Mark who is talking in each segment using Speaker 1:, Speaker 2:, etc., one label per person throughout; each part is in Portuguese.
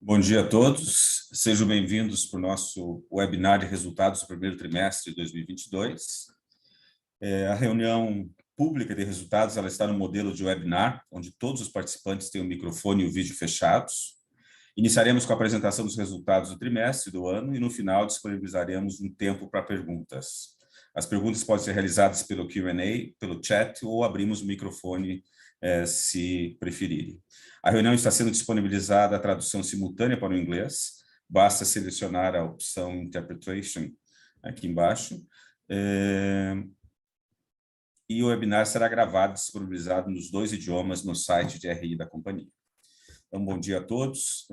Speaker 1: Bom dia a todos, sejam bem-vindos para o nosso webinar de resultados do primeiro trimestre de 2022. A reunião pública de resultados ela está no modelo de webinar, onde todos os participantes têm o microfone e o vídeo fechados. Iniciaremos com a apresentação dos resultados do trimestre do ano e, no final, disponibilizaremos um tempo para perguntas. As perguntas podem ser realizadas pelo Q&A, pelo chat, ou abrimos o microfone se preferirem. A reunião está sendo disponibilizada a tradução simultânea para o inglês. Basta selecionar a opção Interpretation aqui embaixo. E o webinar será gravado e disponibilizado nos dois idiomas no site de RI da companhia. Então, bom dia a todos.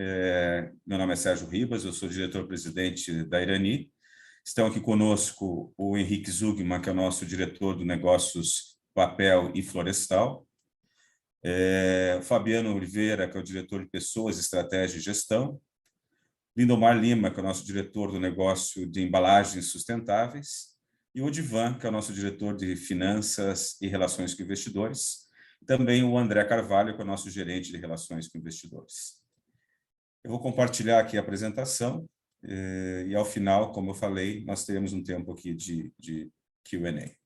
Speaker 1: Meu nome é Sérgio Ribas, eu sou diretor-presidente da Irani. Estão aqui conosco o Henrique Zugman, que é o nosso diretor de negócios papel e florestal. O Fabiano Oliveira, que é o diretor de pessoas, estratégia e gestão. Lindomar Lima, que é o nosso diretor do negócio de embalagens sustentáveis. E o Odivan, que é o nosso diretor de finanças e relações com investidores. Também o André Carvalho, que é o nosso gerente de relações com investidores. Eu vou compartilhar aqui a apresentação e, ao final, como eu falei, nós teremos um tempo aqui de Q&A.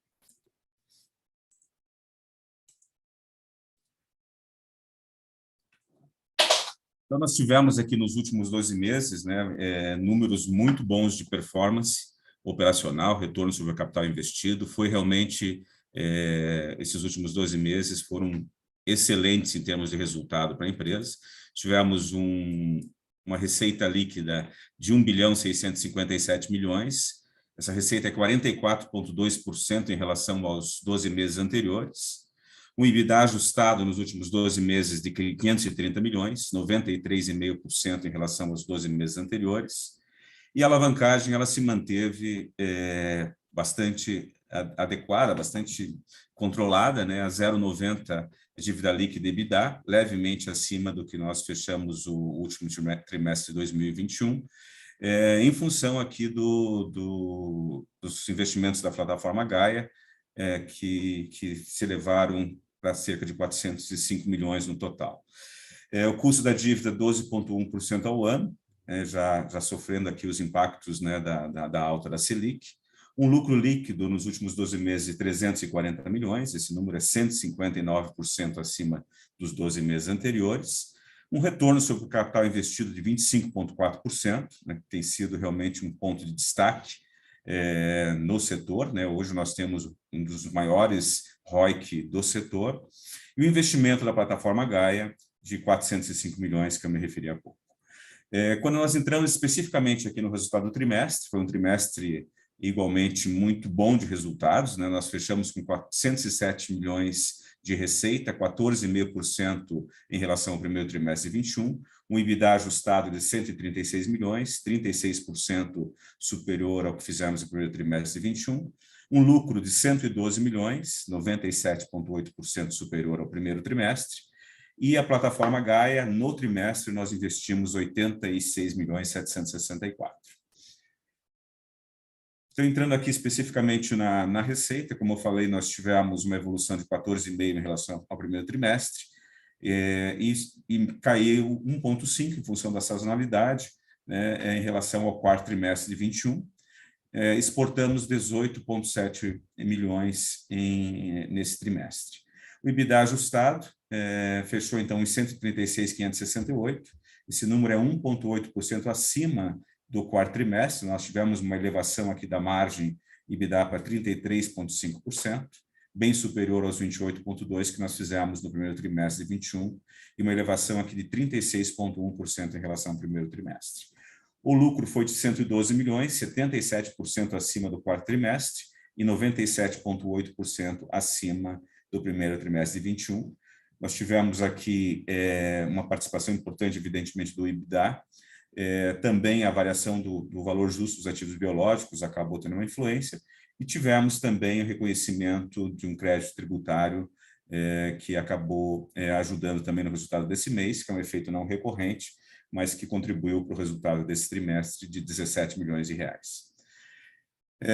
Speaker 1: Então, nós tivemos aqui nos últimos 12 meses, números muito bons de performance operacional, retorno sobre o capital investido. Foi realmente, esses últimos 12 meses foram excelentes em termos de resultado para a empresa. Tivemos uma receita líquida de 1.657 bilhões. Essa receita é 44,2% em relação aos 12 meses anteriores. Um EBITDA ajustado nos últimos 12 meses de 530 milhões, 93,5% em relação aos 12 meses anteriores. E a alavancagem ela se manteve bastante adequada, bastante controlada, a 0,90 dívida líquida EBITDA, levemente acima do que nós fechamos o último trimestre de 2021, em função aqui dos investimentos da plataforma Gaia, que se elevaram para cerca de 405 milhões no total. O custo da dívida 12,1% ao ano, já sofrendo aqui os impactos da alta da Selic. Um lucro líquido nos últimos 12 meses de 340 milhões, esse número é 159% acima dos 12 meses anteriores. Um retorno sobre o capital investido de 25,4%, que tem sido realmente um ponto de destaque no setor. Hoje nós temos um dos maiores ROIC do setor. E o investimento da plataforma Gaia de 405 milhões, que eu me referi há pouco. Quando nós entramos especificamente aqui no resultado do trimestre, foi um trimestre igualmente muito bom de resultados, nós fechamos com 407 milhões de receita, 14,5% em relação ao primeiro trimestre de 21, um EBITDA ajustado de 136 milhões, 36% superior ao que fizemos no primeiro trimestre de 21, um lucro de 112 milhões, 97,8% superior ao primeiro trimestre, e a plataforma Gaia, no trimestre, nós investimos 86 milhões 764. Então, entrando aqui especificamente na receita, como eu falei, nós tivemos uma evolução de 14,5% em relação ao primeiro trimestre, e caiu 1,5% em função da sazonalidade, em relação ao quarto trimestre de 21. Exportamos 18,7 milhões nesse trimestre. O EBITDA ajustado fechou, então, em 136.568. Esse número é 1,8% acima do quarto trimestre. Nós tivemos uma elevação aqui da margem EBITDA para 33,5%, bem superior aos 28,2% que nós fizemos no primeiro trimestre de 21, e uma elevação aqui de 36,1% em relação ao primeiro trimestre. O lucro foi de 112 milhões, 77% acima do quarto trimestre e 97,8% acima do primeiro trimestre de 21. Nós tivemos aqui uma participação importante, evidentemente, do EBITDA. Também a variação do valor justo dos ativos biológicos acabou tendo uma influência, e tivemos também o reconhecimento de um crédito tributário que acabou ajudando também no resultado desse mês, que é um efeito não recorrente, mas que contribuiu para o resultado desse trimestre de 17 milhões de reais.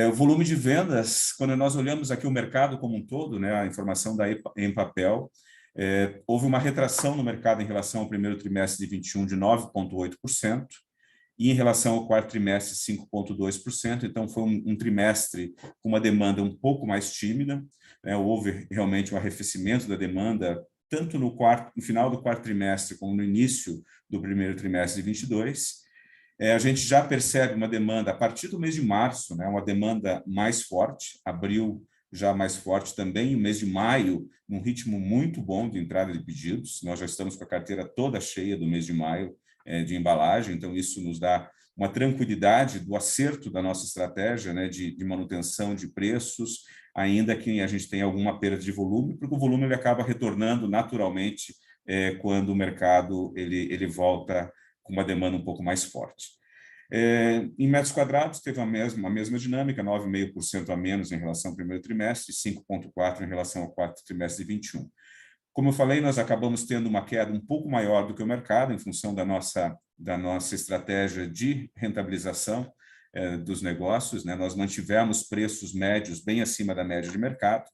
Speaker 1: O volume de vendas, quando nós olhamos aqui o mercado como um todo, a informação da Empapel, Houve uma retração no mercado em relação ao primeiro trimestre de 21 de 9,8%, e em relação ao quarto trimestre, 5,2%. Então, foi um trimestre com uma demanda um pouco mais tímida, né? Houve realmente um arrefecimento da demanda, tanto no final do quarto trimestre como no início do primeiro trimestre de 22. A gente já percebe uma demanda, a partir do mês de março, né? Uma demanda mais forte, abril já mais forte também, e o mês de maio, num ritmo muito bom de entrada de pedidos. Nós já estamos com a carteira toda cheia do mês de maio, de embalagem, então isso nos dá uma tranquilidade do acerto da nossa estratégia, né, de manutenção de preços, ainda que a gente tenha alguma perda de volume, porque o volume ele acaba retornando naturalmente quando o mercado ele volta com uma demanda um pouco mais forte. Em metros quadrados, teve a mesma dinâmica, 9,5% a menos em relação ao primeiro trimestre, 5,4% em relação ao quarto trimestre de 21. Como eu falei, nós acabamos tendo uma queda um pouco maior do que o mercado, em função da nossa estratégia de rentabilização dos negócios, né? Nós mantivemos preços médios bem acima da média de mercado,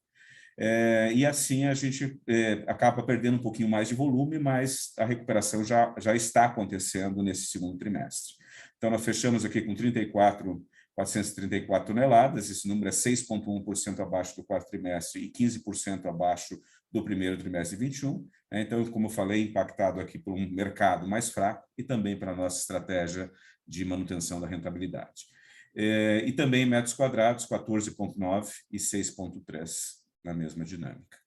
Speaker 1: e assim a gente acaba perdendo um pouquinho mais de volume, mas a recuperação já está acontecendo nesse segundo trimestre. Então, nós fechamos aqui com 434 toneladas, esse número é 6,1% abaixo do quarto trimestre e 15% abaixo do primeiro trimestre de 21. Então, como eu falei, impactado aqui por um mercado mais fraco e também para a nossa estratégia de manutenção da rentabilidade. E também em metros quadrados, 14,9 e 6,3 na mesma dinâmica.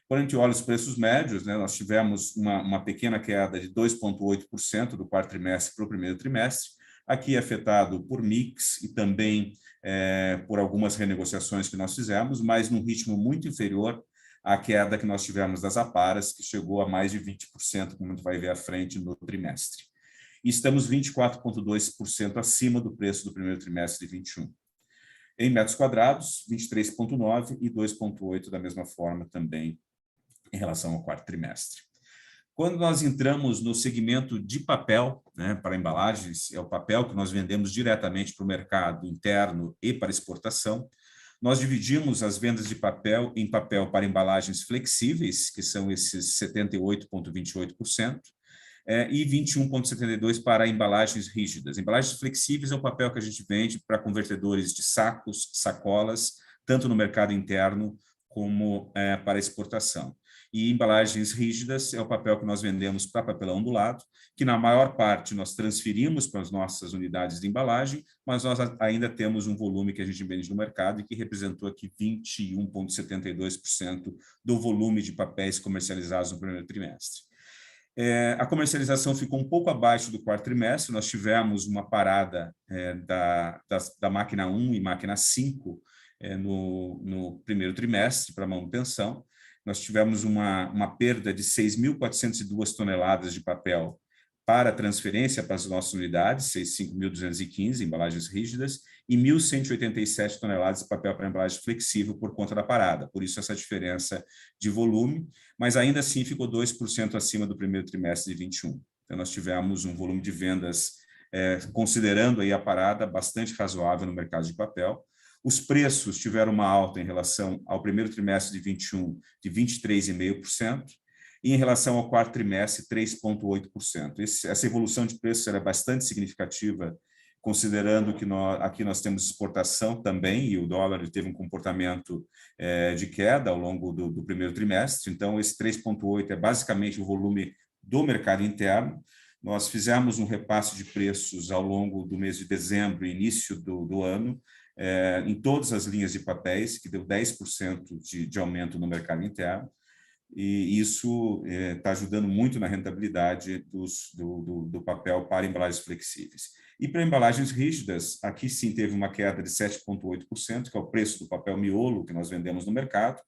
Speaker 1: Quando a gente olha os preços médios, né, nós tivemos uma pequena queda de 2,8% do quarto trimestre para o primeiro trimestre, aqui afetado por mix e também por algumas renegociações que nós fizemos, mas num ritmo muito inferior à queda que nós tivemos das aparas, que chegou a mais de 20%, como a gente vai ver à frente no trimestre. E estamos 24,2% acima do preço do primeiro trimestre de 21. Em metros quadrados, 23,9 e 2,8 da mesma forma também em relação ao quarto trimestre. Quando nós entramos no segmento de papel, né, para embalagens, é o papel que nós vendemos diretamente para o mercado interno e para exportação, nós dividimos as vendas de papel em papel para embalagens flexíveis, que são esses 78,28%, e 21,72% para embalagens rígidas. Embalagens flexíveis é o papel que a gente vende para convertedores de sacos, sacolas, tanto no mercado interno como para exportação. E embalagens rígidas é o papel que nós vendemos para papelão ondulado, que na maior parte nós transferimos para as nossas unidades de embalagem, mas nós ainda temos um volume que a gente vende no mercado e que representou aqui 21,72% do volume de papéis comercializados no primeiro trimestre. A comercialização ficou um pouco abaixo do quarto trimestre, nós tivemos uma parada da máquina 1 e máquina 5 no primeiro trimestre para manutenção. Nós tivemos uma perda de 6.402 toneladas de papel para transferência para as nossas unidades, 5.215 embalagens rígidas, e 1.187 toneladas de papel para embalagem flexível por conta da parada. Por isso, essa diferença de volume, mas ainda assim ficou 2% acima do primeiro trimestre de 21. Então, nós tivemos um volume de vendas, considerando aí a parada, bastante razoável no mercado de papel. Os preços tiveram uma alta em relação ao primeiro trimestre de 21 de 23,5%, e em relação ao quarto trimestre, 3,8%. Essa evolução de preços era bastante significativa, considerando que aqui nós temos exportação também, e o dólar teve um comportamento de queda ao longo do primeiro trimestre. Então, esse 3,8% é basicamente o volume do mercado interno. Nós fizemos um repasse de preços ao longo do mês de dezembro e início do ano, em todas as linhas de papéis, que deu 10% de aumento no mercado interno, e isso está ajudando muito na rentabilidade do papel para embalagens flexíveis. E para embalagens rígidas, aqui sim teve uma queda de 7,8%, que é o preço do papel miolo que nós vendemos no mercado,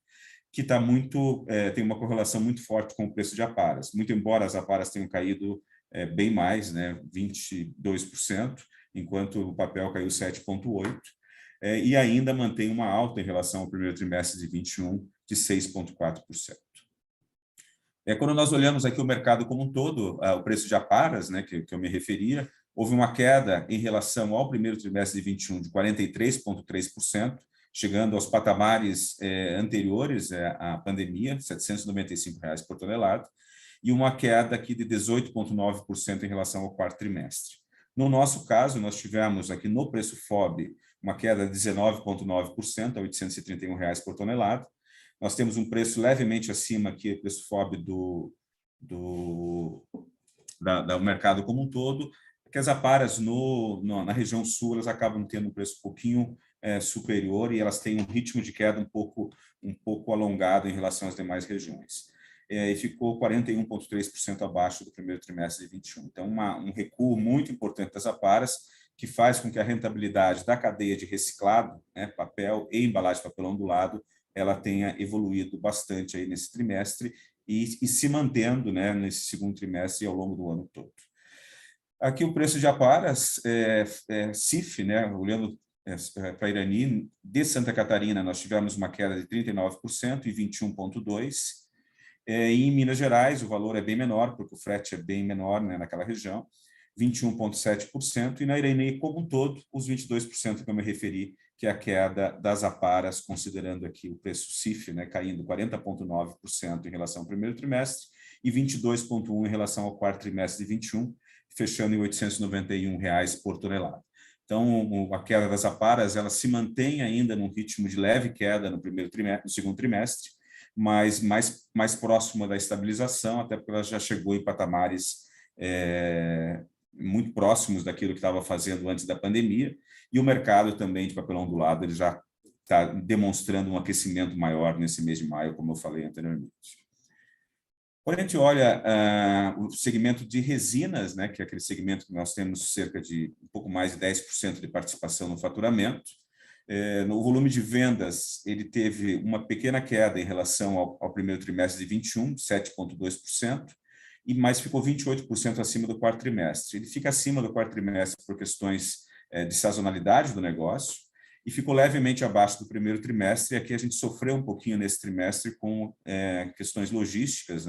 Speaker 1: que tem uma correlação muito forte com o preço de aparas. Muito embora as aparas tenham caído bem mais, né, 22%, enquanto o papel caiu 7,8%, e ainda mantém uma alta em relação ao primeiro trimestre de 21, de 6,4%. Quando nós olhamos aqui o mercado como um todo, o preço de aparas, né, que eu me referia, houve uma queda em relação ao primeiro trimestre de 21 de 43,3%, chegando aos patamares anteriores à pandemia, R$ 795 por tonelada, e uma queda aqui de 18,9% em relação ao quarto trimestre. No nosso caso, nós tivemos aqui no preço FOB uma queda de 19,9% a R$ 831 por tonelada. Nós temos um preço levemente acima aqui, o preço FOB do mercado como um todo, que as aparas na região sul elas acabam tendo um preço um pouquinho superior e elas têm um ritmo de queda um pouco alongado em relação às demais regiões. E ficou 41,3% abaixo do primeiro trimestre de 21. Então, um recuo muito importante das aparas, que faz com que a rentabilidade da cadeia de reciclado, papel e embalagem de papelão ondulado, ela tenha evoluído bastante aí nesse trimestre e se mantendo nesse segundo trimestre e ao longo do ano todo. Aqui o preço de aparas, CIF, olhando para Irani, de Santa Catarina, nós tivemos uma queda de 39% e 21,2%. Em Minas Gerais, o valor é bem menor, porque o frete é bem menor naquela região, 21,7%, e na Irani, como um todo, os 22% que eu me referi, que é a queda das aparas, considerando aqui o preço CIF, caindo 40,9% em relação ao primeiro trimestre e 22,1% em relação ao quarto trimestre de 21, fechando em R$ 891 por tonelada. Então, a queda das aparas ela se mantém ainda num ritmo de leve queda no segundo trimestre, mas mais próxima da estabilização, até porque ela já chegou em patamares muito próximos daquilo que estava fazendo antes da pandemia, e o mercado também de papelão ondulado ele já está demonstrando um aquecimento maior nesse mês de maio, como eu falei anteriormente. Quando a gente olha o segmento de resinas, que é aquele segmento que nós temos cerca de um pouco mais de 10% de participação no faturamento, no volume de vendas, ele teve uma pequena queda em relação ao primeiro trimestre de 21, 7,2%, mas ficou 28% acima do quarto trimestre. Ele fica acima do quarto trimestre por questões de sazonalidade do negócio e ficou levemente abaixo do primeiro trimestre. E aqui a gente sofreu um pouquinho nesse trimestre com questões logísticas.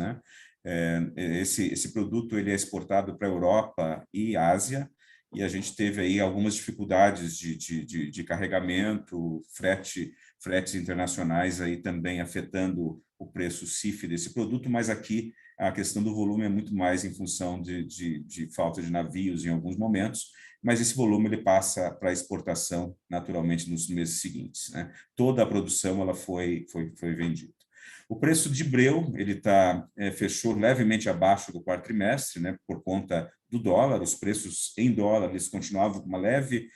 Speaker 1: Esse produto ele é exportado para a Europa e Ásia, e a gente teve aí algumas dificuldades de carregamento, fretes internacionais aí também afetando o preço CIF desse produto, mas aqui a questão do volume é muito mais em função de falta de navios em alguns momentos, mas esse volume ele passa para exportação naturalmente nos meses seguintes. Toda a produção ela foi vendida. O preço de breu ele fechou levemente abaixo do quarto trimestre, por conta do dólar. Os preços em dólar eles continuavam com uma leve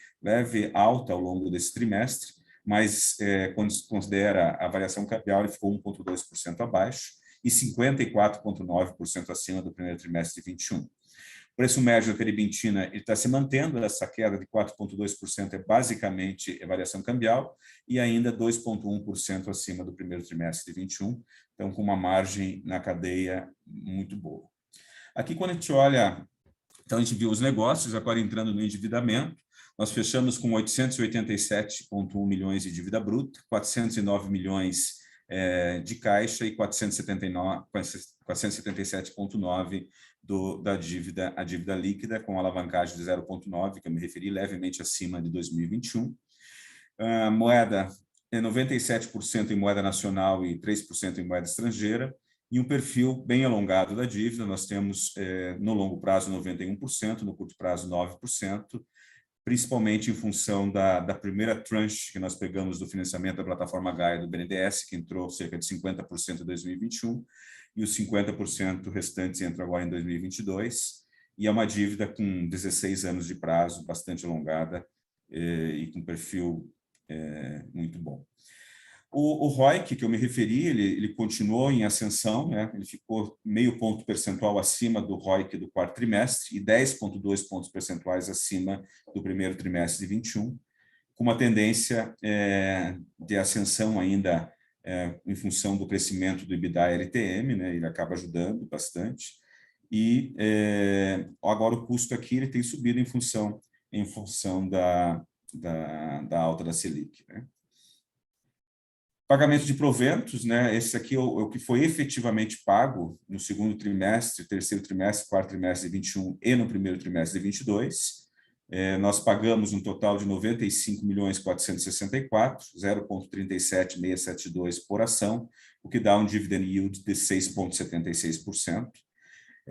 Speaker 1: alta ao longo desse trimestre, mas quando se considera a variação cambial, ele ficou 1,2% abaixo e 54,9% acima do primeiro trimestre de 21. O preço médio da terebintina está se mantendo, essa queda de 4,2% é basicamente variação cambial e ainda 2,1% acima do primeiro trimestre de 21, então com uma margem na cadeia muito boa. Aqui, quando a gente olha, então a gente viu os negócios, agora entrando no endividamento, nós fechamos com 887,1 milhões de dívida bruta, 409 milhões de caixa e 477,9 da dívida, a dívida líquida, com alavancagem de 0,9, que eu me referi, levemente acima de 2021. A moeda é 97% em moeda nacional e 3% em moeda estrangeira, e um perfil bem alongado da dívida. Nós temos, no longo prazo, 91%, no curto prazo, 9%, principalmente em função da primeira tranche que nós pegamos do financiamento da plataforma Gaia do BNDES, que entrou cerca de 50% em 2021, e os 50% restantes entram agora em 2022, e é uma dívida com 16 anos de prazo, bastante alongada e com perfil muito bom. O ROIC, que eu me referi, ele continuou em ascensão, ele ficou meio ponto percentual acima do ROIC do quarto trimestre e 10,2 pontos percentuais acima do primeiro trimestre de 21, com uma tendência de ascensão ainda em função do crescimento do EBITDA LTM, ele acaba ajudando bastante, e agora o custo aqui ele tem subido em função da alta da Selic. Pagamento de proventos, esse aqui é o que foi efetivamente pago no segundo trimestre, terceiro trimestre, quarto trimestre de 21 e no primeiro trimestre de 22. Nós pagamos um total de 95.464.000, 0,37672 por ação, o que dá um dividend yield de 6,76%.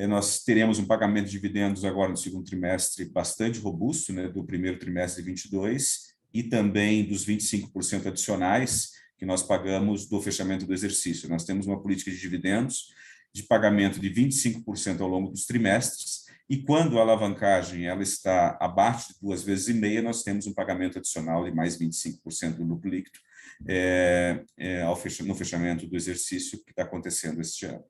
Speaker 1: Nós teremos um pagamento de dividendos agora no segundo trimestre bastante robusto, né, do primeiro trimestre de 22 e também dos 25% adicionais que nós pagamos do fechamento do exercício. Nós temos uma política de dividendos de pagamento de 25% ao longo dos trimestres, e quando a alavancagem ela está abaixo de 2,5 vezes, nós temos um pagamento adicional de mais 25% do lucro líquido no fechamento do exercício que está acontecendo este ano.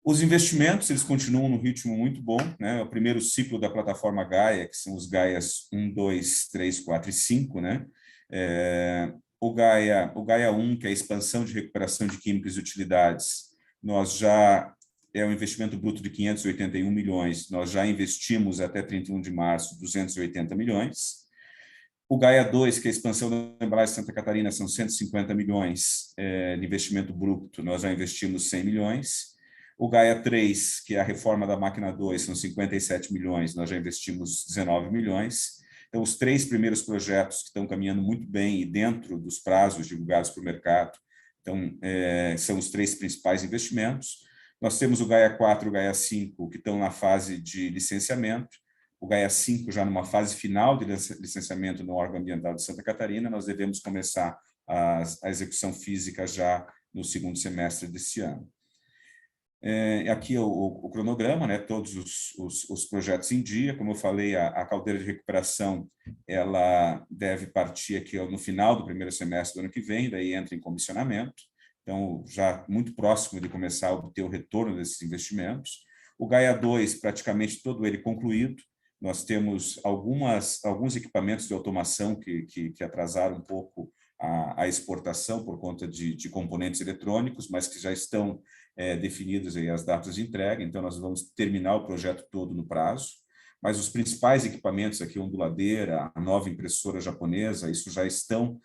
Speaker 1: Os investimentos, eles continuam num ritmo muito bom, né? O primeiro ciclo da plataforma Gaia, que são os Gaias 1, 2, 3, 4 e 5, né? O Gaia 1, que é a expansão de recuperação de químicos e utilidades, nós já um investimento bruto de 581 milhões, nós já investimos até 31 de março 280 milhões. O Gaia 2, que é a expansão da embalagem de Santa Catarina, são 150 milhões de investimento bruto, nós já investimos 100 milhões. O Gaia 3, que é a reforma da máquina 2, são 57 milhões, nós já investimos 19 milhões. Então, os 3 primeiros projetos que estão caminhando muito bem e dentro dos prazos divulgados para o mercado, então, são os 3 principais investimentos. Nós temos o Gaia 4 e o Gaia 5, que estão na fase de licenciamento. O Gaia 5 já numa fase final de licenciamento no órgão ambiental de Santa Catarina. Nós devemos começar a execução física já no segundo semestre deste ano. Aqui é o cronograma, né? Todos os projetos em dia. Como eu falei, a caldeira de recuperação ela deve partir aqui no final do primeiro semestre do ano que vem, daí entra em comissionamento. Então, já muito próximo de começar a obter o retorno desses investimentos. O Gaia 2, praticamente todo ele concluído. Nós temos alguns equipamentos de automação que atrasaram um pouco a exportação por conta de componentes eletrônicos, mas que já estão definidas aí as datas de entrega, então nós vamos terminar o projeto todo no prazo. Mas os principais equipamentos aqui, a onduladeira, a nova impressora japonesa, isso já estão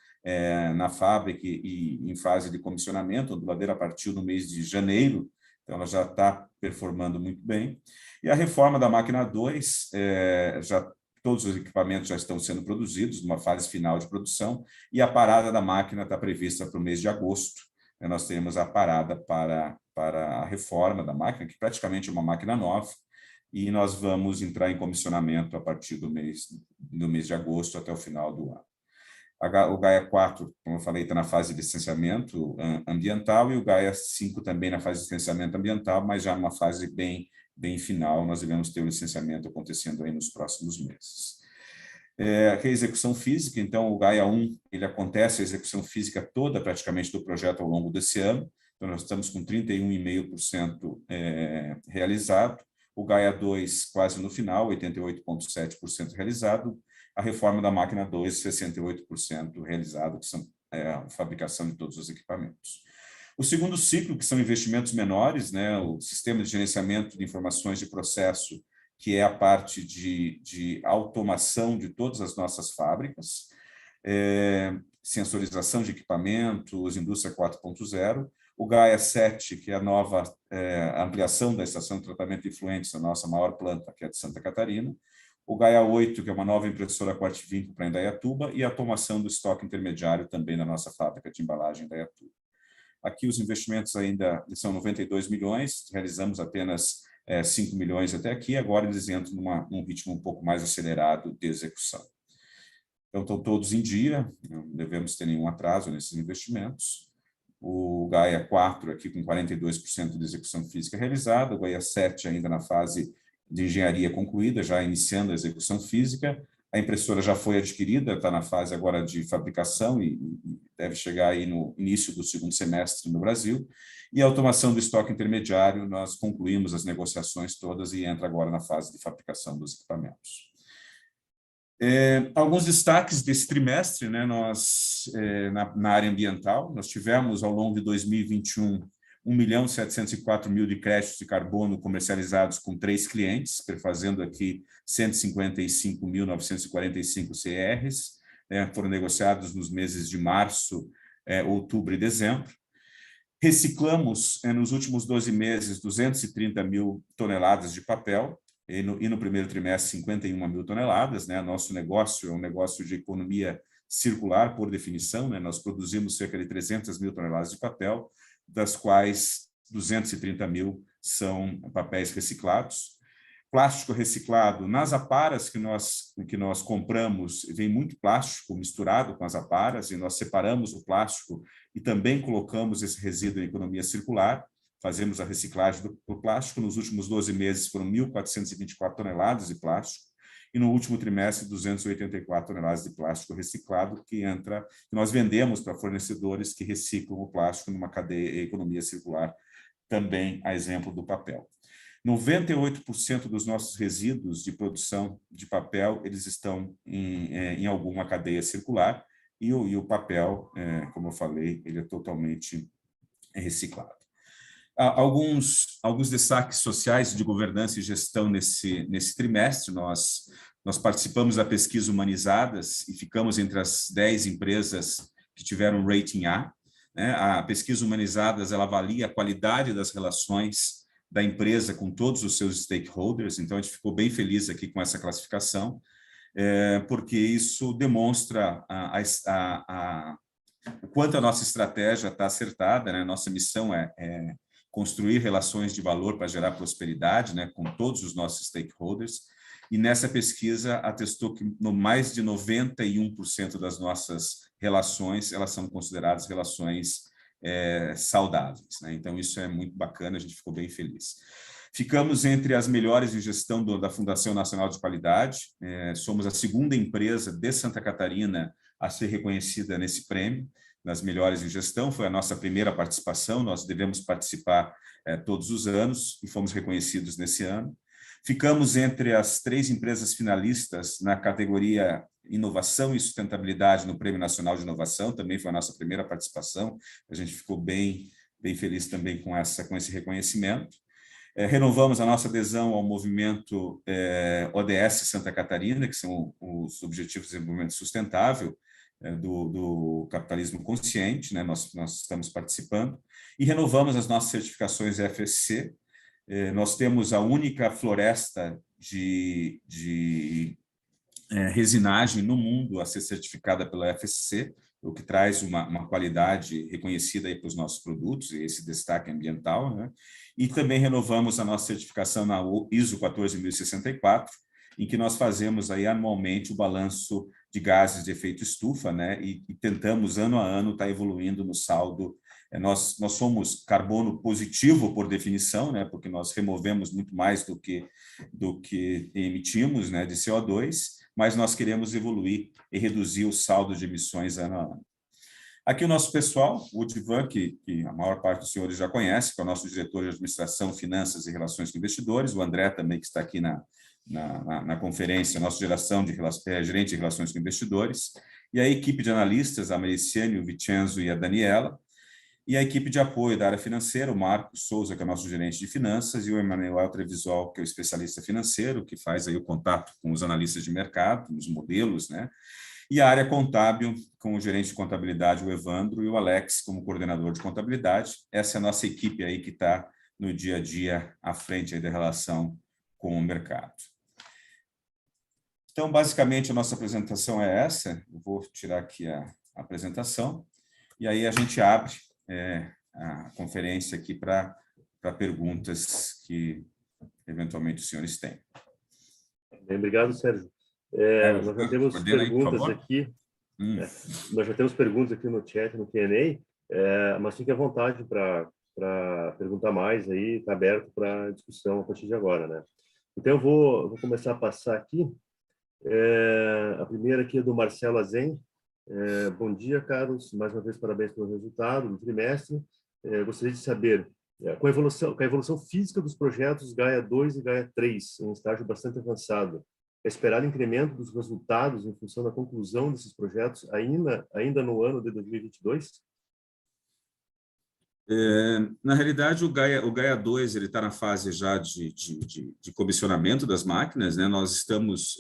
Speaker 1: na fábrica e em fase de comissionamento. A onduladeira partiu no mês de janeiro, então ela já está performando muito bem. E a reforma da máquina 2, todos os equipamentos já estão sendo produzidos, numa fase final de produção, e a parada da máquina está prevista para o mês de agosto. Nós temos a parada para a reforma da máquina, que praticamente é uma máquina nova, e nós vamos entrar em comissionamento a partir do mês de agosto até o final do ano. O Gaia 4, como eu falei, está na fase de licenciamento ambiental, e o Gaia 5 também na fase de licenciamento ambiental, mas já numa fase bem final, nós devemos ter o licenciamento acontecendo aí nos próximos meses. Aqui a execução física, então o Gaia 1, ele acontece a execução física toda praticamente do projeto ao longo desse ano, então nós estamos com 31,5% realizado, o Gaia 2 quase no final, 88,7% realizado, a reforma da máquina 2, 68% realizado, que são a fabricação de todos os equipamentos. O segundo ciclo, que são investimentos menores, né, o sistema de gerenciamento de informações de processo, que é a parte de automação de todas as nossas fábricas, sensorização de equipamentos, indústria 4.0, o Gaia 7, que é a nova ampliação da estação de tratamento de efluentes, a nossa maior planta, que é de Santa Catarina, o Gaia 8, que é uma nova impressora Quart-Vinco para Indaiatuba, e a automação do estoque intermediário também na nossa fábrica de embalagem em Indaiatuba. Aqui os investimentos ainda são 92 milhões, realizamos apenas 5 milhões até aqui, agora eles entram num ritmo um pouco mais acelerado de execução. Então, estão todos em dia, não devemos ter nenhum atraso nesses investimentos. O Gaia 4 aqui com 42% de execução física realizada, o Gaia 7 ainda na fase de engenharia concluída, já iniciando a execução física. A impressora já foi adquirida, está na fase agora de fabricação e deve chegar aí no início do segundo semestre no Brasil. E a automação do estoque intermediário, nós concluímos as negociações todas e entra agora na fase de fabricação dos equipamentos. Alguns destaques desse trimestre, né, na área ambiental, nós tivemos ao longo de 2021 1.704.000 de créditos de carbono comercializados com 3 clientes, perfazendo aqui 155.945 CRs, foram negociados nos meses de março, outubro e dezembro. Reciclamos, nos últimos 12 meses, 230.000 toneladas de papel, e no primeiro trimestre 51 mil toneladas, né? Nosso negócio é um negócio de economia circular, por definição, né? Nós produzimos cerca de 300 mil toneladas de papel, das quais 230 mil são papéis reciclados. Plástico reciclado, nas aparas que nós compramos, vem muito plástico misturado com as aparas, e nós separamos o plástico e também colocamos esse resíduo em economia circular, fazemos a reciclagem do plástico. Nos últimos 12 meses foram 1.424 toneladas de plástico, e no último trimestre 284 toneladas de plástico reciclado, que nós vendemos para fornecedores que reciclam o plástico numa cadeia de economia circular, também a exemplo do papel. 98% dos nossos resíduos de produção de papel, eles estão em alguma cadeia circular, e o papel, como eu falei, ele é totalmente reciclado. Alguns destaques sociais de governança e gestão nesse trimestre. Nós participamos da pesquisa Humanizadas e ficamos entre as 10 empresas que tiveram rating A, né? A pesquisa Humanizadas, ela avalia a qualidade das relações da empresa com todos os seus stakeholders, então a gente ficou bem feliz aqui com essa classificação, porque isso demonstra o quanto a nossa estratégia está acertada, né? Nossa missão é construir relações de valor para gerar prosperidade, né, com todos os nossos stakeholders, e nessa pesquisa atestou que mais de 91% das nossas relações, elas são consideradas relações saudáveis, né? Então, isso é muito bacana, a gente ficou bem feliz. Ficamos entre as melhores em gestão da Fundação Nacional de Qualidade, somos a segunda empresa de Santa Catarina a ser reconhecida nesse prêmio, nas melhores em gestão. Foi a nossa primeira participação, nós devemos participar todos os anos, e fomos reconhecidos nesse ano. Ficamos entre as 3 empresas finalistas na categoria Inovação e Sustentabilidade no Prêmio Nacional de Inovação, também foi a nossa primeira participação, a gente ficou bem feliz também com esse reconhecimento. Renovamos a nossa adesão ao movimento ODS Santa Catarina, que são os Objetivos de Desenvolvimento Sustentável do capitalismo consciente, né? Nós estamos participando, e renovamos as nossas certificações FSC. Nós temos a única floresta de resinagem no mundo a ser certificada pela FSC, o que traz uma qualidade reconhecida aí para os nossos produtos, e esse destaque ambiental, né? E também renovamos a nossa certificação na ISO 14064, em que nós fazemos aí anualmente o balanço de gases de efeito estufa, né? E tentamos, ano a ano, estar evoluindo no saldo. Nós somos carbono positivo, por definição, né? Porque nós removemos muito mais do que emitimos, né, de CO2, mas nós queremos evoluir e reduzir o saldo de emissões ano a ano. Aqui o nosso pessoal, o Divan, que a maior parte dos senhores já conhece, que é o nosso diretor de administração, finanças e relações com investidores, o André também, que está aqui na conferência, nosso gerente de relações com investidores, e a equipe de analistas, a Mariciane, o Vicenzo e a Daniela, e a equipe de apoio da área financeira, o Marcos Souza, que é nosso gerente de finanças, e o Emanuel Trevisol, que é o especialista financeiro, que faz aí o contato com os analistas de mercado, os modelos, né? E a área contábil, com o gerente de contabilidade, o Evandro, e o Alex, como coordenador de contabilidade. Essa é a nossa equipe aí que está no dia a dia à frente aí da relação com o mercado. Então, basicamente, a nossa apresentação é essa. Eu vou tirar aqui a apresentação, e aí a gente abre a conferência aqui para perguntas que, eventualmente, os senhores têm.
Speaker 2: Bem, obrigado, Sérgio. Nós já temos perguntas aqui. Nós já temos perguntas aqui no chat, no Q&A, mas fique à vontade para perguntar mais, aí está aberto para discussão a partir de agora, né? Então, eu vou começar a passar aqui. A primeira aqui é do Marcelo Azen. Bom dia, Carlos. Mais uma vez, parabéns pelo resultado do trimestre. Gostaria de saber, com a evolução física dos projetos Gaia 2 e Gaia 3, em estágio bastante avançado, é esperado incremento dos resultados em função da conclusão desses projetos ainda no ano de 2022?
Speaker 1: Na realidade, o Gaia 2 está na fase já de comissionamento das máquinas, né? Nós estamos...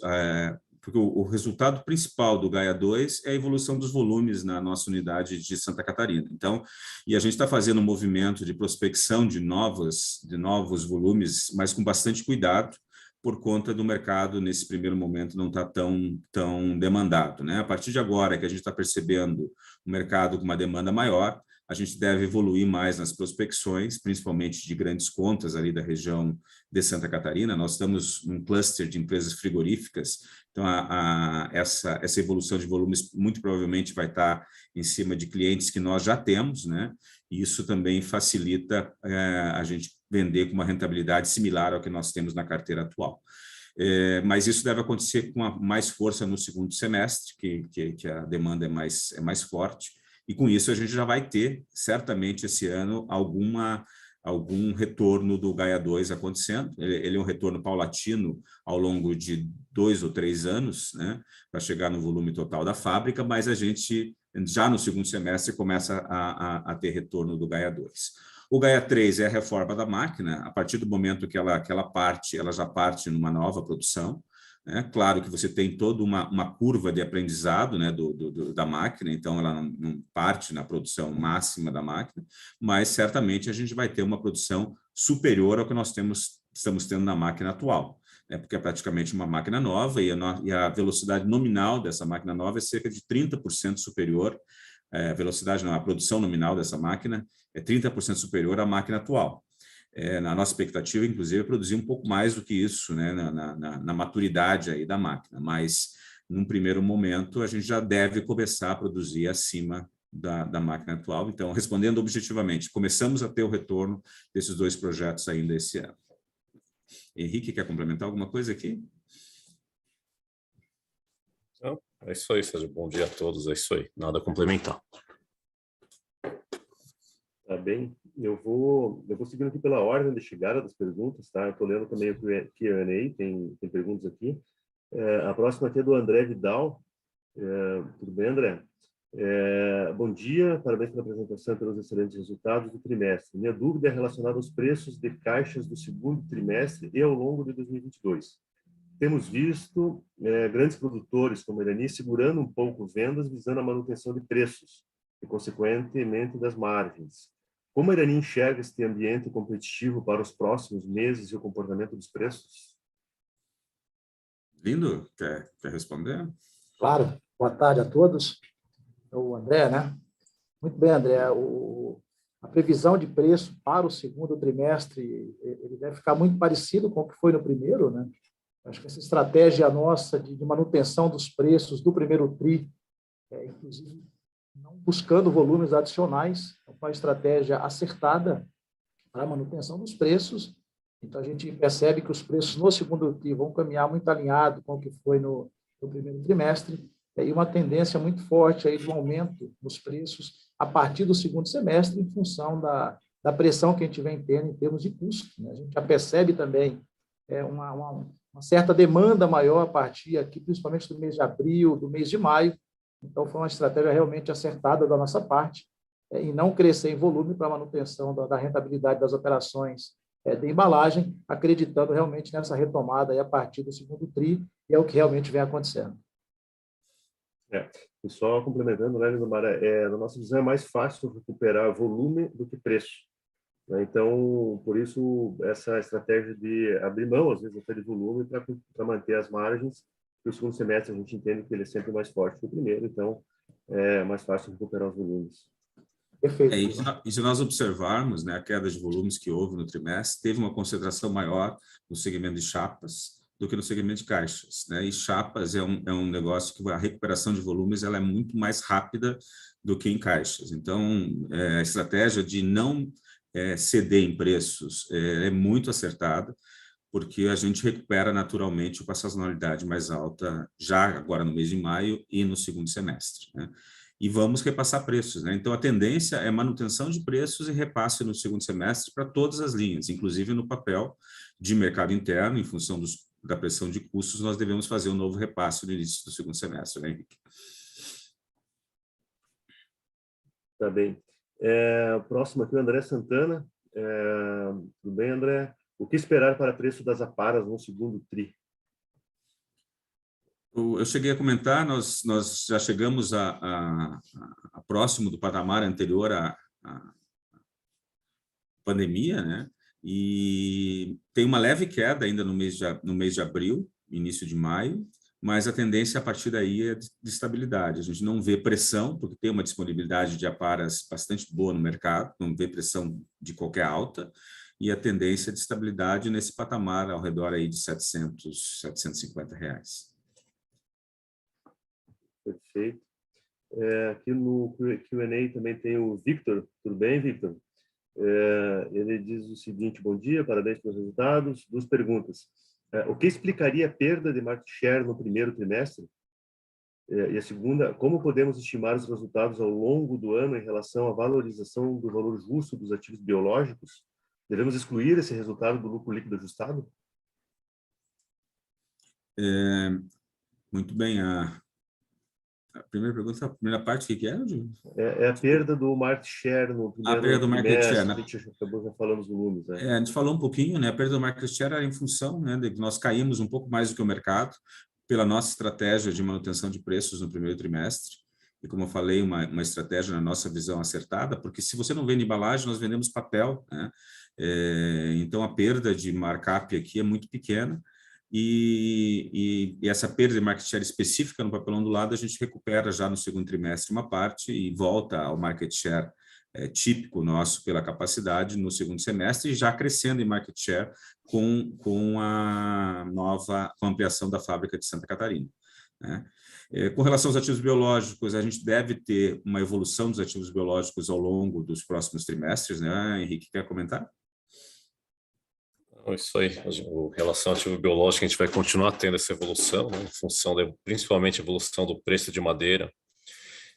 Speaker 1: porque o resultado principal do Gaia 2 é a evolução dos volumes na nossa unidade de Santa Catarina. Então, e a gente está fazendo um movimento de prospecção de novos volumes, mas com bastante cuidado, por conta do mercado, nesse primeiro momento, não está tão demandado, né? A partir de agora que a gente está percebendo o mercado com uma demanda maior, a gente deve evoluir mais nas prospecções, principalmente de grandes contas ali da região de Santa Catarina. Nós estamos num cluster de empresas frigoríficas, então essa evolução de volumes muito provavelmente vai estar em cima de clientes que nós já temos, né? E isso também facilita a gente vender com uma rentabilidade similar ao que nós temos na carteira atual. Mas isso deve acontecer com mais força no segundo semestre, que a demanda é mais forte, e com isso a gente já vai ter, certamente, esse ano, algum retorno do Gaia 2 acontecendo. Ele é um retorno paulatino ao longo de 2 ou 3 anos, né, para chegar no volume total da fábrica, mas a gente, já no segundo semestre, começa a ter retorno do Gaia 2. O Gaia 3 é a reforma da máquina. A partir do momento que ela parte, ela já parte numa nova produção. Claro que você tem toda uma curva de aprendizado, né, da máquina, então ela não parte na produção máxima da máquina, mas certamente a gente vai ter uma produção superior ao que nós estamos tendo na máquina atual, né, porque é praticamente uma máquina nova e a velocidade nominal dessa máquina nova é cerca de 30% superior, a produção nominal dessa máquina é 30% superior à máquina atual. Na nossa expectativa, inclusive, é produzir um pouco mais do que isso, né, na maturidade aí da máquina, mas, num primeiro momento, a gente já deve começar a produzir acima da máquina atual. Então, respondendo objetivamente, começamos a ter o retorno desses 2 projetos ainda esse ano. Henrique, quer complementar alguma coisa aqui?
Speaker 3: Não, é isso aí, Sérgio. Bom dia a todos, é isso aí. Nada a complementar.
Speaker 2: Tá bem. Eu vou seguindo aqui pela ordem de chegada das perguntas, tá? Eu estou lendo também o Q&A, tem perguntas aqui. A próxima aqui é do André Vidal. Tudo bem, André? Bom dia, parabéns pela apresentação e pelos excelentes resultados do trimestre. Minha dúvida é relacionada aos preços de caixas do segundo trimestre e ao longo de 2022. Temos visto grandes produtores como a Irani segurando um pouco vendas visando a manutenção de preços e, consequentemente, das margens. Como a Irani enxerga este ambiente competitivo para os próximos meses e o comportamento dos preços?
Speaker 1: Lindo, quer responder?
Speaker 4: Claro. Boa tarde a todos. É o André, né? Muito bem, André. A previsão de preço para o segundo trimestre ele deve ficar muito parecido com o que foi no primeiro, né? Acho que essa estratégia nossa de manutenção dos preços do primeiro TRI, inclusive não buscando volumes adicionais, é uma estratégia acertada para a manutenção dos preços. Então, a gente percebe que os preços no segundo TRI vão caminhar muito alinhado com o que foi no primeiro trimestre, e uma tendência muito forte aí do aumento dos preços a partir do segundo semestre, em função da pressão que a gente vem tendo em termos de custo, né? A gente já percebe também uma certa demanda maior a partir aqui, principalmente do mês de abril, do mês de maio. Então, foi uma estratégia realmente acertada da nossa parte, em não crescer em volume para a manutenção da rentabilidade das operações de embalagem, acreditando realmente nessa retomada aí a partir do segundo TRI, e é o que realmente vem acontecendo.
Speaker 2: E só complementando, né, Lindomar, na nossa visão é mais fácil recuperar volume do que preço, né? Então, por isso, essa estratégia de abrir mão, às vezes, até de volume para manter as margens. E o segundo semestre a gente entende que ele é sempre mais forte que o primeiro, então é mais fácil recuperar os volumes.
Speaker 4: Perfeito.
Speaker 1: E se nós observarmos, né, a queda de volumes que houve no trimestre, teve uma concentração maior no segmento de chapas do que no segmento de caixas, né? E chapas é um negócio que a recuperação de volumes ela é muito mais rápida do que em caixas. Então, a estratégia de não ceder em preços é muito acertada, porque a gente recupera naturalmente com a sazonalidade mais alta já agora no mês de maio e no segundo semestre, né? E vamos repassar preços, né? Então, a tendência é manutenção de preços e repasse no segundo semestre para todas as linhas, inclusive no papel de mercado interno, em função da pressão de custos, nós devemos fazer um novo repasse no início do segundo semestre, né, Henrique?
Speaker 2: Tá bem. Próximo aqui, o André Santana. Tudo bem, André? O que esperar para preço das aparas no segundo TRI?
Speaker 1: Eu cheguei a comentar, nós já chegamos a próximo do patamar anterior à pandemia, né? e tem uma leve queda ainda no mês de abril, início de maio, mas a tendência a partir daí é de estabilidade. A gente não vê pressão, porque tem uma disponibilidade de aparas bastante boa no mercado, não vê pressão de qualquer alta, e a tendência de estabilidade nesse patamar ao redor aí de R$ 750.
Speaker 2: Perfeito. Aqui no Q&A também tem o Victor. Tudo bem, Victor? Ele diz o seguinte: bom dia, parabéns pelos resultados. 2 perguntas. O que explicaria a perda de market share no primeiro trimestre? E a segunda, como podemos estimar os resultados ao longo do ano em relação à valorização do valor justo dos ativos biológicos? Devemos excluir esse resultado do lucro líquido ajustado?
Speaker 1: Muito bem. A primeira pergunta, a primeira parte, o que era?
Speaker 2: É a perda do market share no primeiro
Speaker 1: perda do market share,
Speaker 2: a gente acabou já falando os volumes.
Speaker 1: A gente falou um pouquinho, né? A perda do market share era em função, né, de que nós caímos um pouco mais do que o mercado pela nossa estratégia de manutenção de preços no primeiro trimestre. E, como eu falei, uma estratégia, na nossa visão, acertada, porque se você não vende embalagem, nós vendemos papel, né? Então, a perda de markup aqui é muito pequena. E essa perda de market share específica no papel ondulado a gente recupera já no segundo trimestre uma parte e volta ao market share típico nosso pela capacidade no segundo semestre, e já crescendo em market share com a ampliação da fábrica de Santa Catarina, né? Com relação aos ativos biológicos, a gente deve ter uma evolução dos ativos biológicos ao longo dos próximos trimestres, né? Henrique, quer comentar?
Speaker 3: Isso aí, em relação ao ativo biológico, a gente vai continuar tendo essa evolução, né, em função principalmente a evolução do preço de madeira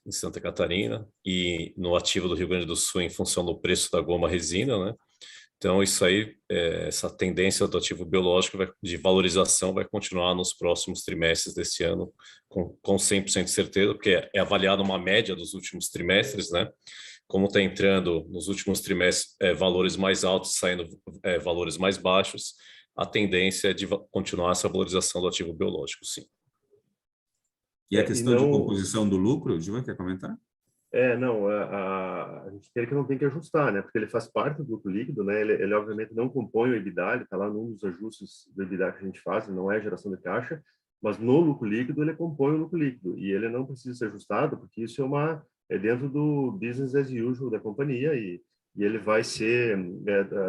Speaker 3: em Santa Catarina e no ativo do Rio Grande do Sul em função do preço da goma resina, né? Então, isso aí, essa tendência do ativo biológico de valorização vai continuar nos próximos trimestres desse ano com 100% de certeza, porque é avaliado uma média dos últimos trimestres, né? Como está entrando nos últimos trimestres valores mais altos, saindo valores mais baixos, a tendência é de continuar essa valorização do ativo biológico, sim.
Speaker 1: E a questão de composição do lucro, Gilvan, quer comentar?
Speaker 2: Não, a gente tem que não tem que ajustar, né? Porque ele faz parte do lucro líquido, né? Ele obviamente não compõe o EBITDA, ele está lá num dos ajustes do EBITDA que a gente faz, não é geração de caixa, mas no lucro líquido ele compõe o lucro líquido e ele não precisa ser ajustado, porque isso é dentro do business as usual da companhia e ele vai ser,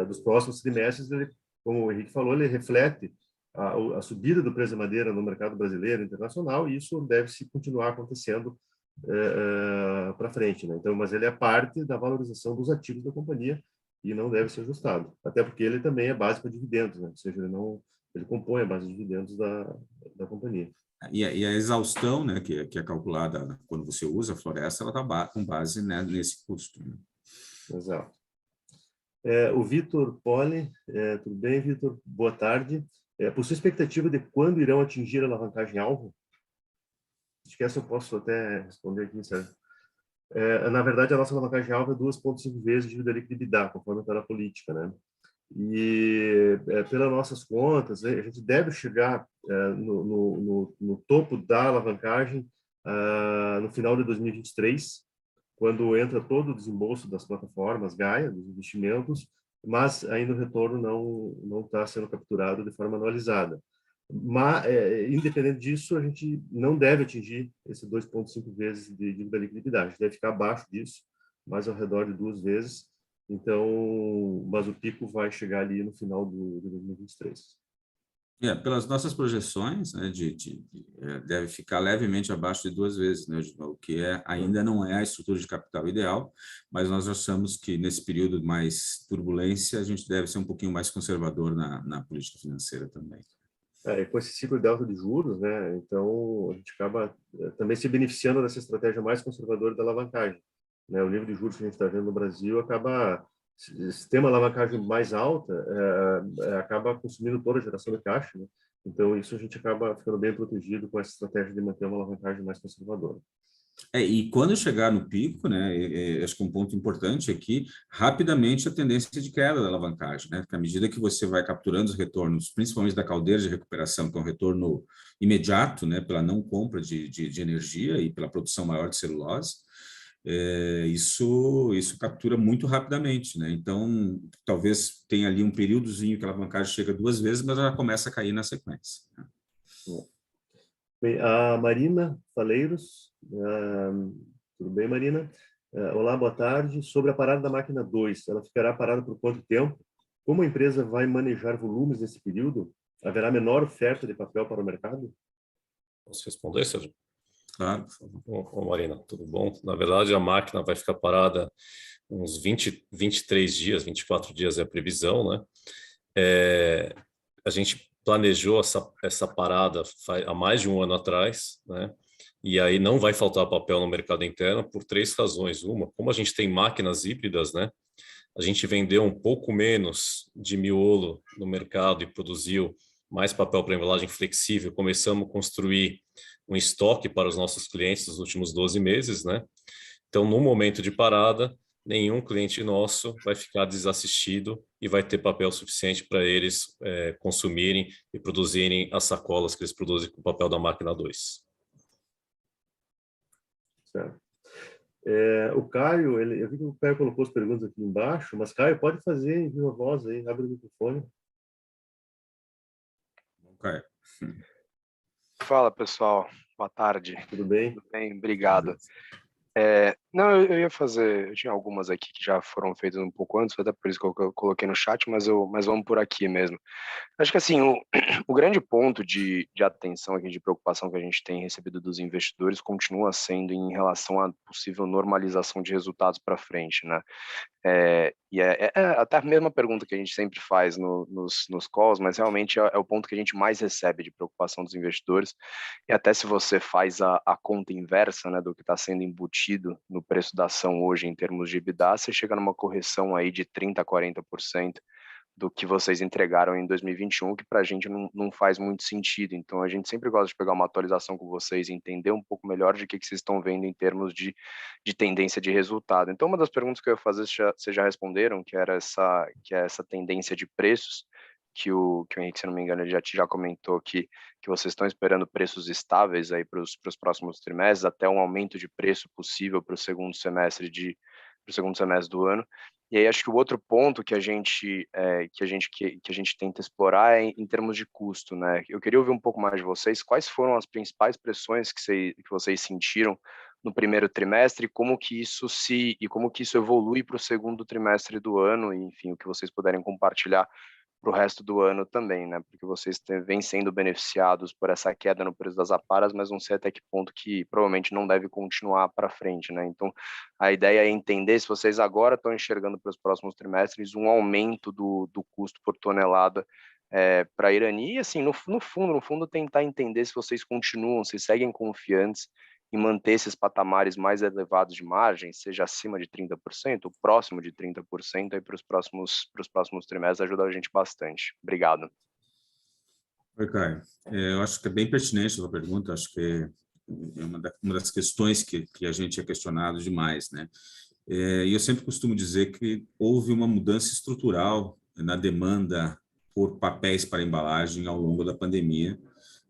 Speaker 2: dos próximos trimestres, ele, como o Henrique falou, ele reflete a subida do preço da madeira no mercado brasileiro e internacional, e isso deve se continuar acontecendo para frente, né? Então, mas ele é parte da valorização dos ativos da companhia e não deve ser ajustado, até porque ele também é base para dividendos, né? Ou seja, ele compõe a base de dividendos da companhia.
Speaker 1: E a exaustão, né, que é calculada quando você usa a floresta, ela está com base, né, nesse custo, né?
Speaker 2: Exato. O Vitor Poli, tudo bem, Vitor? Boa tarde. Por sua expectativa de quando irão atingir a alavancagem-alvo? Acho que essa eu posso até responder aqui, Sérgio. Na verdade, a nossa alavancagem-alvo é 2,5 vezes a dívida líquida EBITDA, conforme está na política, né? E, pelas nossas contas, a gente deve chegar no topo da alavancagem no final de 2023, quando entra todo o desembolso das plataformas Gaia, dos investimentos, mas ainda o retorno não está sendo capturado de forma anualizada. Mas, independente disso, a gente não deve atingir esse 2,5 vezes de dívida líquida EBITDA. A gente deve ficar abaixo disso, mais ao redor de 2 vezes. Então, mas o pico vai chegar ali no final de 2023.
Speaker 1: Pelas nossas projeções, né, deve ficar levemente abaixo de 2 vezes, né, o que ainda não é a estrutura de capital ideal, mas nós achamos que nesse período de mais turbulência a gente deve ser um pouquinho mais conservador na política financeira também.
Speaker 2: E com esse ciclo de alta de juros, né, então a gente acaba também se beneficiando dessa estratégia mais conservadora da alavancagem, né? O nível de juros que a gente está vendo no Brasil acaba, se tem uma alavancagem mais alta, acaba consumindo toda a geração de caixa, né? Então isso a gente acaba ficando bem protegido com essa estratégia de manter uma alavancagem mais conservadora.
Speaker 1: E quando chegar no pico, né, acho que um ponto importante é que rapidamente a tendência de queda da alavancagem, né, porque à medida que você vai capturando os retornos, principalmente da caldeira de recuperação, que é um retorno imediato, né, pela não compra de energia e pela produção maior de celulose, isso captura muito rapidamente, né? Então, talvez tenha ali um períodozinho que a alavancagem chega 2 vezes, mas ela começa a cair na sequência.
Speaker 2: Bem, a Marina Faleiros, tudo bem, Marina? Olá, boa tarde. Sobre a parada da máquina 2, ela ficará parada por quanto tempo? Como a empresa vai manejar volumes nesse período? Haverá menor oferta de papel para o mercado?
Speaker 3: Posso responder, Sérgio?
Speaker 1: Claro.
Speaker 3: Marina, tudo bom? Na verdade, a máquina vai ficar parada uns 23 dias, 24 dias é a previsão, né? A gente planejou essa parada há mais de um ano atrás, né? E aí não vai faltar papel no mercado interno por 3 razões. Uma, como a gente tem máquinas híbridas, né? A gente vendeu um pouco menos de miolo no mercado e produziu mais papel para embalagem flexível. Começamos a construir um estoque para os nossos clientes nos últimos 12 meses, né? Então, no momento de parada, nenhum cliente nosso vai ficar desassistido e vai ter papel suficiente para eles consumirem e produzirem as sacolas que eles produzem com o papel da máquina 2.
Speaker 2: Certo. O Caio, eu vi que o Caio colocou as perguntas aqui embaixo, mas Caio, pode fazer em viva voz aí, abre o microfone.
Speaker 1: Caio.
Speaker 5: Fala, pessoal. Boa tarde.
Speaker 2: Tudo bem?
Speaker 5: Tudo bem, obrigado. Não, eu ia fazer, eu tinha algumas aqui que já foram feitas um pouco antes, até por isso que eu coloquei no chat, mas vamos por aqui mesmo. Acho que assim, o grande ponto de atenção aqui, de preocupação que a gente tem recebido dos investidores continua sendo em relação à possível normalização de resultados para frente, né? E é até a mesma pergunta que a gente sempre faz nos calls, mas realmente é o ponto que a gente mais recebe de preocupação dos investidores. E até se você faz a conta inversa, né, do que está sendo embutido no preço da ação hoje em termos de EBITDA, você chega numa correção aí de 30% a 40% do que vocês entregaram em 2021, que para a gente não faz muito sentido. Então, a gente sempre gosta de pegar uma atualização com vocês e entender um pouco melhor de que vocês estão vendo em termos de tendência de resultado. Então, uma das perguntas que eu ia fazer, vocês já responderam, que é essa tendência de preços, que o Henrique, se não me engano, ele já comentou que vocês estão esperando preços estáveis aí para os próximos trimestres, até um aumento de preço possível para o segundo semestre do ano. E aí acho que o outro ponto que a gente tenta explorar é em termos de custo, né? Eu queria ouvir um pouco mais de vocês, quais foram as principais pressões que vocês sentiram no primeiro trimestre e como que isso evolui para o segundo trimestre do ano, e, enfim, o que vocês puderem compartilhar para o resto do ano também, né? Porque vocês vêm sendo beneficiados por essa queda no preço das aparas, mas não sei até que ponto que provavelmente não deve continuar para frente, né? Então, a ideia é entender se vocês agora estão enxergando para os próximos trimestres um aumento do custo por tonelada para a Irani, e assim, no fundo, tentar entender se vocês se seguem confiantes em manter esses patamares mais elevados de margem, seja acima de 30%, ou próximo de 30%, aí para os próximos trimestres, ajuda a gente bastante. Obrigado.
Speaker 1: Oi, Caio. Eu acho que é bem pertinente a sua pergunta, acho que é uma das questões que a gente é questionado demais, né? E eu sempre costumo dizer que houve uma mudança estrutural na demanda por papéis para embalagem ao longo da pandemia,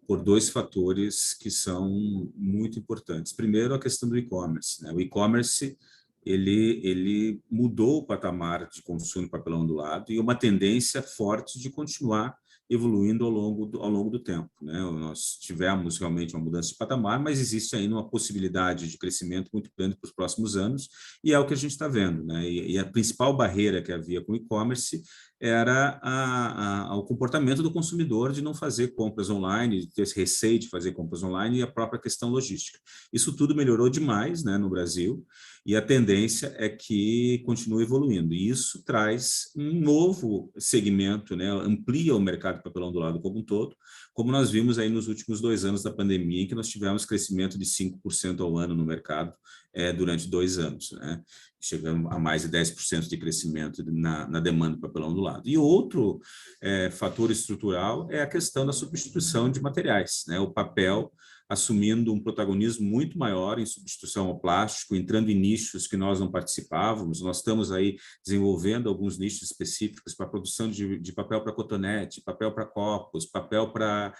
Speaker 1: por 2 fatores que são muito importantes. Primeiro, a questão do e-commerce, né? O e-commerce ele mudou o patamar de consumo de papelão ondulado e uma tendência forte de continuar evoluindo ao longo do tempo, né? Nós tivemos realmente uma mudança de patamar, mas existe ainda uma possibilidade de crescimento muito grande para os próximos anos, e é o que a gente está vendo, né? E a principal barreira que havia com o e-commerce era o comportamento do consumidor de não fazer compras online, de ter esse receio de fazer compras online, e a própria questão logística. Isso tudo melhorou demais, né, no Brasil, e a tendência é que continue evoluindo. E isso traz um novo segmento, né, amplia o mercado de papelão ondulado como um todo, como nós vimos aí nos últimos 2 anos da pandemia, em que nós tivemos crescimento de 5% ao ano no mercado durante 2 anos, né? Chegando a mais de 10% de crescimento na demanda do papelão ondulado. E outro fator estrutural é a questão da substituição de materiais, né? O papel assumindo um protagonismo muito maior em substituição ao plástico, entrando em nichos que nós não participávamos. Nós estamos aí desenvolvendo alguns nichos específicos para a produção de papel para cotonete, papel para copos, papel para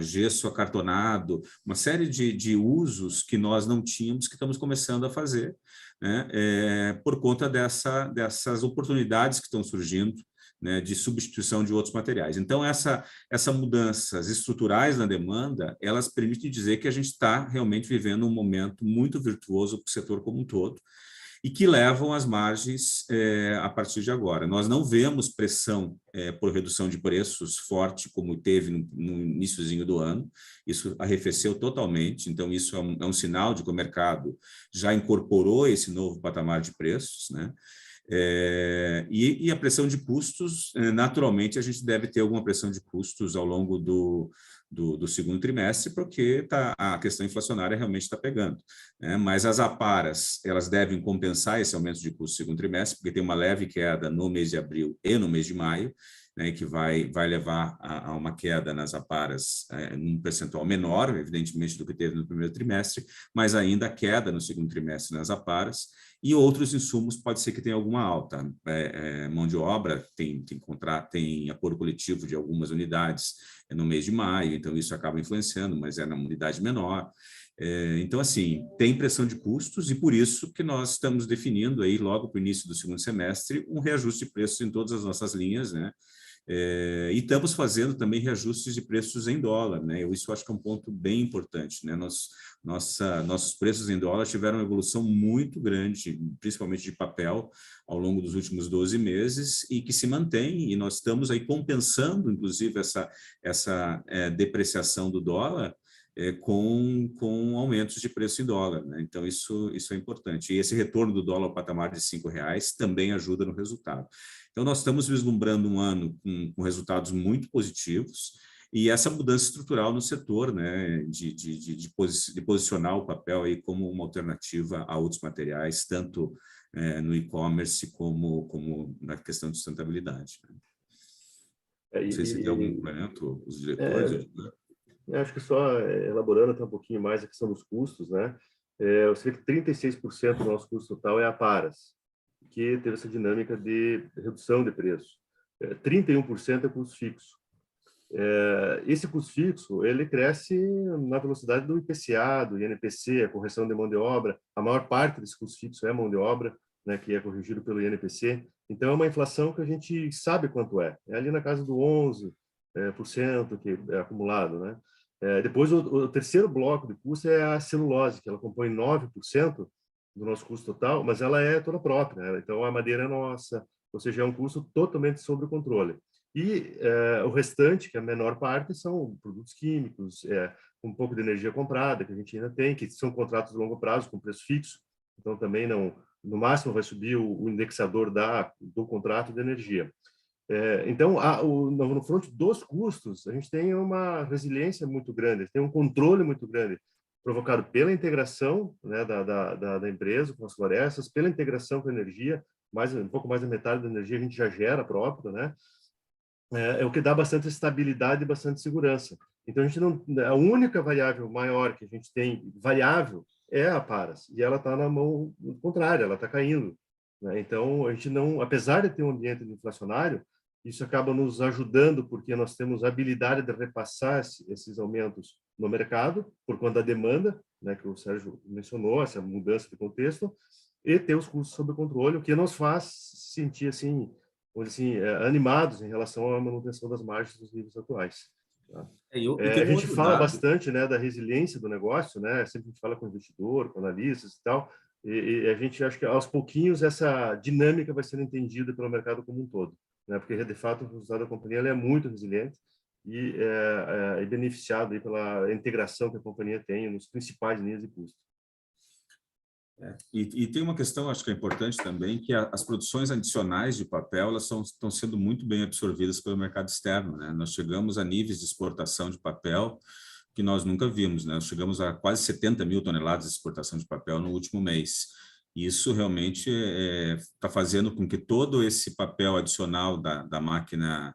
Speaker 1: gesso acartonado, uma série de usos que nós não tínhamos, que estamos começando a fazer, né, por conta dessas oportunidades que estão surgindo, né, de substituição de outros materiais. Então, essas mudanças estruturais na demanda, elas permitem dizer que a gente está realmente vivendo um momento muito virtuoso para o setor como um todo, e que levam as margens a partir de agora. Nós não vemos pressão por redução de preços forte, como teve no iniciozinho do ano, isso arrefeceu totalmente, então isso é um sinal de que o mercado já incorporou esse novo patamar de preços, né? E a pressão de custos, naturalmente, a gente deve ter alguma pressão de custos ao longo do segundo trimestre, porque a questão inflacionária realmente está pegando, né? Mas as aparas, elas devem compensar esse aumento de custo no segundo trimestre, porque tem uma leve queda no mês de abril e no mês de maio, né, que vai levar a uma queda nas aparas num percentual menor, evidentemente, do que teve no primeiro trimestre, mas ainda queda no segundo trimestre nas aparas, e outros insumos pode ser que tenha alguma alta. Mão de obra tem acordo coletivo de algumas unidades no mês de maio, então isso acaba influenciando, mas é na unidade menor. Então, assim, tem pressão de custos, e por isso que nós estamos definindo aí, logo para o início do segundo semestre, um reajuste de preços em todas as nossas linhas, né? E estamos fazendo também reajustes de preços em dólar, né? Isso acho que é um ponto bem importante, né? Nossos preços em dólar tiveram uma evolução muito grande, principalmente de papel, ao longo dos últimos 12 meses, e que se mantém, e nós estamos aí compensando, inclusive, essa depreciação do dólar com aumentos de preço em dólar, né? Então, isso é importante. E esse retorno do dólar ao patamar de R$5 também ajuda no resultado. Então, nós estamos vislumbrando um ano com resultados muito positivos, e essa mudança estrutural no setor, né, de posicionar o papel aí como uma alternativa a outros materiais, tanto no e-commerce como na questão de sustentabilidade, né? Não sei se tem algum complemento, os diretores.
Speaker 2: Acho que só elaborando até um pouquinho mais a questão dos custos, né? Eu sei que 36% do nosso custo total é aparas, que teve essa dinâmica de redução de preço. 31% é custo fixo. Esse custo fixo, ele cresce na velocidade do IPCA, do INPC, a correção de mão de obra. A maior parte desse custo fixo é mão de obra, né, que é corrigido pelo INPC. Então, é uma inflação que a gente sabe quanto é. É ali na casa do 11% que é acumulado, né? Depois, o terceiro bloco de custo é a celulose, que ela compõe 9% do nosso custo total, mas ela é toda própria, né? Então, a madeira é nossa, ou seja, é um custo totalmente sob controle. E o restante, que é a menor parte, são produtos químicos, um pouco de energia comprada, que a gente ainda tem, que são contratos de longo prazo, com preço fixo, então também não, no máximo vai subir o indexador do contrato de energia. Então, no front dos custos, a gente tem uma resiliência muito grande, tem um controle muito grande, provocado pela integração, né, da empresa com as florestas, pela integração com a energia, um pouco mais da metade da energia a gente já gera própria, né? É o que dá bastante estabilidade e bastante segurança. Então, a única variável maior que a gente tem, variável, é a aparas, e ela está na mão contrária, ela está caindo, né? Então, a gente não, apesar de ter um ambiente inflacionário, isso acaba nos ajudando, porque nós temos a habilidade de repassar esses aumentos no mercado, por conta da demanda, né, que o Sérgio mencionou, essa mudança de contexto, e ter os custos sob controle, o que nos faz sentir assim, animados em relação à manutenção das margens dos níveis atuais. Tá? A gente fala bastante, né, da resiliência do negócio, né? Sempre a gente fala com o investidor, com analistas e tal, e a gente acha que aos pouquinhos essa dinâmica vai sendo entendida pelo mercado como um todo, né? Porque de fato o resultado da companhia é muito resiliente e é beneficiado aí pela integração que a companhia tem nos principais linhas de custo.
Speaker 1: E tem uma questão, acho que é importante também, que as produções adicionais de papel elas estão sendo muito bem absorvidas pelo mercado externo, né? Nós chegamos a níveis de exportação de papel que nós nunca vimos, né? Nós chegamos a quase 70 mil toneladas de exportação de papel no último mês. Isso realmente está fazendo com que todo esse papel adicional da máquina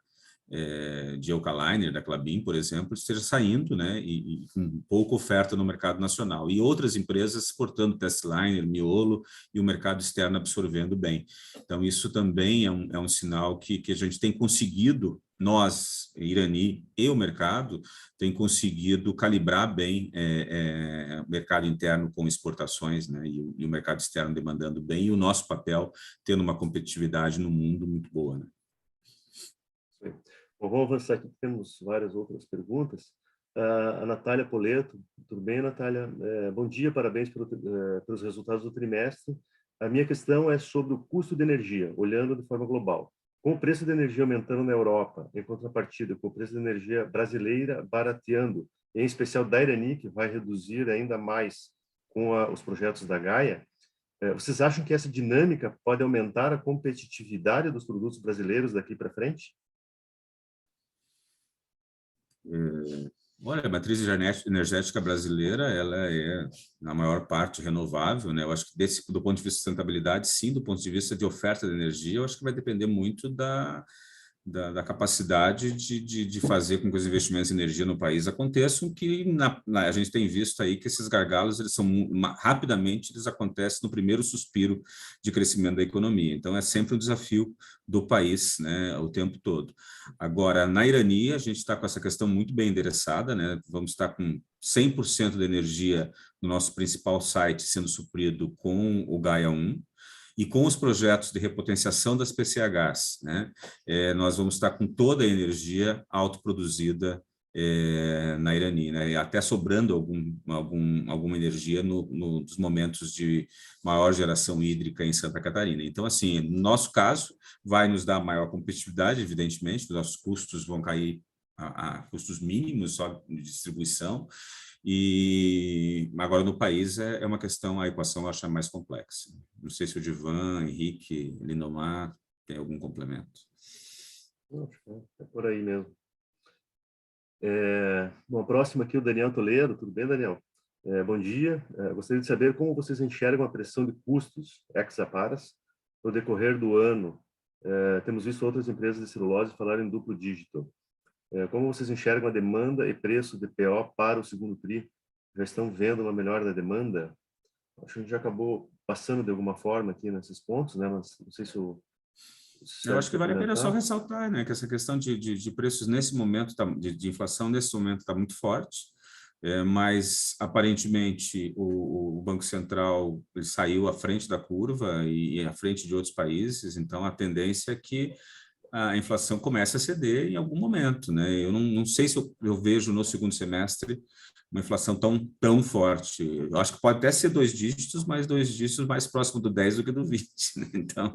Speaker 1: de Eucaliner, da Klabin, por exemplo, esteja saindo, né, e com pouca oferta no mercado nacional. E outras empresas exportando testliner, miolo, e o mercado externo absorvendo bem. Então, isso também é um sinal que a gente tem conseguido, nós, Irani e o mercado, tem conseguido calibrar bem o mercado interno com exportações, né, e o mercado externo demandando bem, e o nosso papel tendo uma competitividade no mundo muito boa, né?
Speaker 2: Sim. Bom, vamos avançar aqui, temos várias outras perguntas. A Natália Poleto, tudo bem, Natália? Bom dia, parabéns pelos resultados do trimestre. A minha questão é sobre o custo de energia, olhando de forma global. Com o preço da energia aumentando na Europa, em contrapartida com o preço da energia brasileira barateando, em especial da Irani, que vai reduzir ainda mais com os projetos da Gaia, vocês acham que essa dinâmica pode aumentar a competitividade dos produtos brasileiros daqui para frente?
Speaker 1: Olha, a matriz energética brasileira, ela é, na maior parte, renovável, né? Eu acho que do ponto de vista de sustentabilidade, sim, do ponto de vista de oferta de energia, eu acho que vai depender muito da capacidade de fazer com que os investimentos em energia no país aconteçam, que a gente tem visto aí que esses gargalos, eles são rapidamente, eles acontecem no primeiro suspiro de crescimento da economia. Então, é sempre um desafio do país, né, o tempo todo. Agora, na Irani, a gente está com essa questão muito bem endereçada, né? Vamos estar com 100% da energia no nosso principal site sendo suprido com o Gaia 1, e com os projetos de repotenciação das PCHs, né, nós vamos estar com toda a energia autoproduzida na Irani, né, e até sobrando alguma energia nos momentos de maior geração hídrica em Santa Catarina. Então, assim, no nosso caso, vai nos dar maior competitividade, evidentemente, os nossos custos vão cair a custos mínimos só de distribuição, e agora no país é uma questão, a equação eu acho mais complexa. Não sei se o Divan, Henrique, Lindomar tem algum complemento.
Speaker 2: É por aí mesmo. Bom, próximo aqui o Daniel Toledo. Tudo bem, Daniel? Bom dia. Gostaria de saber como vocês enxergam a pressão de custos ex-aparas no decorrer do ano. Temos visto outras empresas de celulose falarem em duplo dígito. Como vocês enxergam a demanda e preço de PO para o segundo TRI? Já estão vendo uma melhora da demanda? Acho que a gente já acabou passando de alguma forma aqui nesses pontos, né? Mas não sei se
Speaker 1: eu acho que vale a pena só ressaltar, né, que essa questão de preços nesse momento, de inflação nesse momento está muito forte, mas aparentemente o Banco Central ele saiu à frente da curva e à frente de outros países, então a tendência é que a inflação começa a ceder em algum momento, né? Eu não sei se eu vejo no segundo semestre uma inflação tão forte. Eu acho que pode até ser 2 dígitos, mas 2 dígitos mais próximo do 10 do que do 20, né? Então,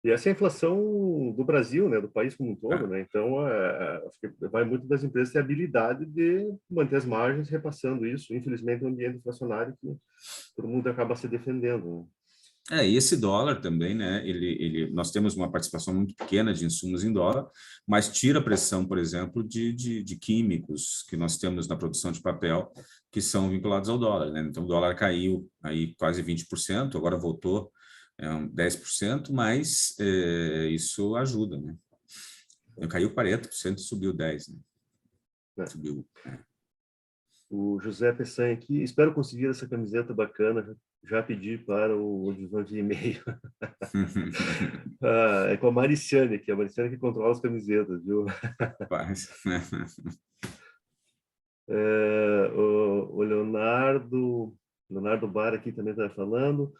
Speaker 2: E essa é a inflação do Brasil, né, do país como um todo, né? Então, acho que vai muito das empresas ter a habilidade de manter as margens, repassando isso. Infelizmente, é um ambiente inflacionário que todo mundo acaba se defendendo, né?
Speaker 1: E esse dólar também, né? Nós temos uma participação muito pequena de insumos em dólar, mas tira a pressão, por exemplo, de químicos que nós temos na produção de papel, que são vinculados ao dólar, né? Então, o dólar caiu aí quase 20%, agora voltou 10%, mas isso ajuda, né? Caiu 40% e subiu 10%, né? Subiu.
Speaker 2: O José Pessanha aqui, espero conseguir essa camiseta bacana, já pedi para o Divan de e-mail. É com a Mariciane aqui, a Mariciane que controla as camisetas, viu? O Leonardo Bar aqui também está falando.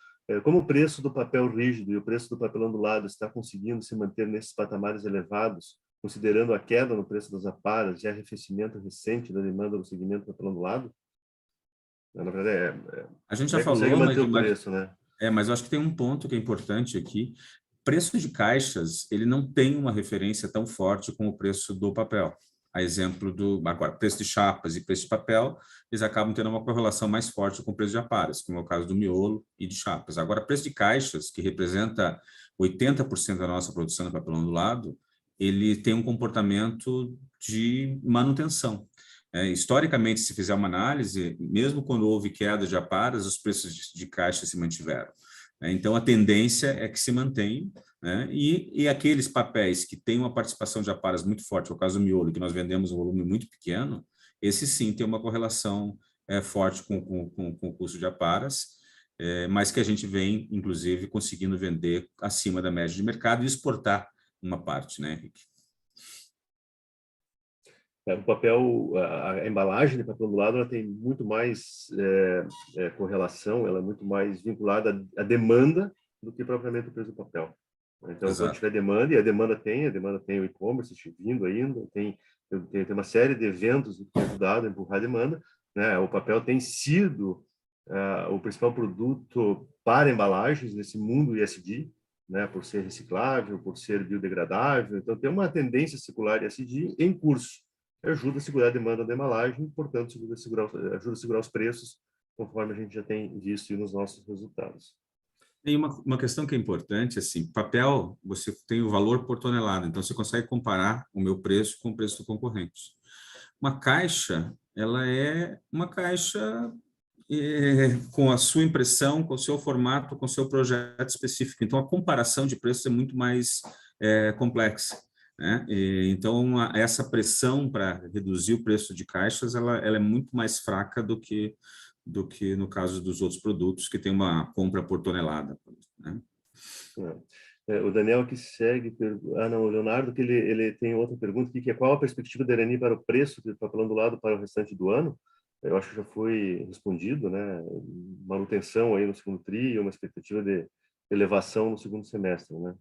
Speaker 2: Como o preço do papel rígido e o preço do papel ondulado está conseguindo se manter nesses patamares elevados, considerando a queda no preço das aparas e arrefecimento recente da demanda no segmento do papel ondulado? Na verdade,
Speaker 1: a gente já falou,
Speaker 2: preço, né?
Speaker 1: Mas eu acho que tem um ponto que é importante aqui. Preço de caixas, ele não tem uma referência tão forte com o preço do papel. A exemplo agora, preço de chapas e preço de papel, eles acabam tendo uma correlação mais forte com o preço de aparas, como é o caso do miolo e de chapas. Agora, preço de caixas, que representa 80% da nossa produção de papel ondulado, ele tem um comportamento de manutenção. Historicamente, se fizer uma análise, mesmo quando houve queda de aparas, os preços de caixa se mantiveram. Então, a tendência é que se mantém, né? E aqueles papéis que têm uma participação de aparas muito forte, o caso do miolo, que nós vendemos um volume muito pequeno, esse sim tem uma correlação forte com o custo de aparas, mas que a gente vem, inclusive, conseguindo vender acima da média de mercado e exportar uma parte, né, Henrique?
Speaker 2: O papel, a embalagem de papel ondulado, ela tem muito mais correlação, ela é muito mais vinculada à demanda do que propriamente o preço do papel. Então,
Speaker 1: Exato.
Speaker 2: quando tiver demanda, e a demanda tem o e-commerce vindo ainda, tem uma série de eventos que tem ajudado a empurrar a demanda, né? O papel tem sido o principal produto para embalagens nesse mundo ESG, né? Por ser reciclável, por ser biodegradável. Então, tem uma tendência circular ESG em curso. Ajuda a segurar a demanda da embalagem, portanto, ajuda a segurar os preços, conforme a gente já tem visto nos nossos resultados.
Speaker 1: Tem uma questão que é importante, assim, papel, você tem o valor por tonelada, então você consegue comparar o meu preço com o preço do concorrente. Uma caixa, ela é uma caixa com a sua impressão, com o seu formato, com o seu projeto específico. Então, a comparação de preços é muito mais complexa, né? Então, essa pressão para reduzir o preço de caixas, ela é muito mais fraca do que no caso dos outros produtos, que tem uma compra por tonelada, né?
Speaker 2: O Daniel que segue... não, o Leonardo, que ele tem outra pergunta, que é qual a perspectiva da Irani para o preço do papel ondulado para o restante do ano? Eu acho que já foi respondido, né? Manutenção aí no segundo tri, uma expectativa de elevação no segundo semestre, né?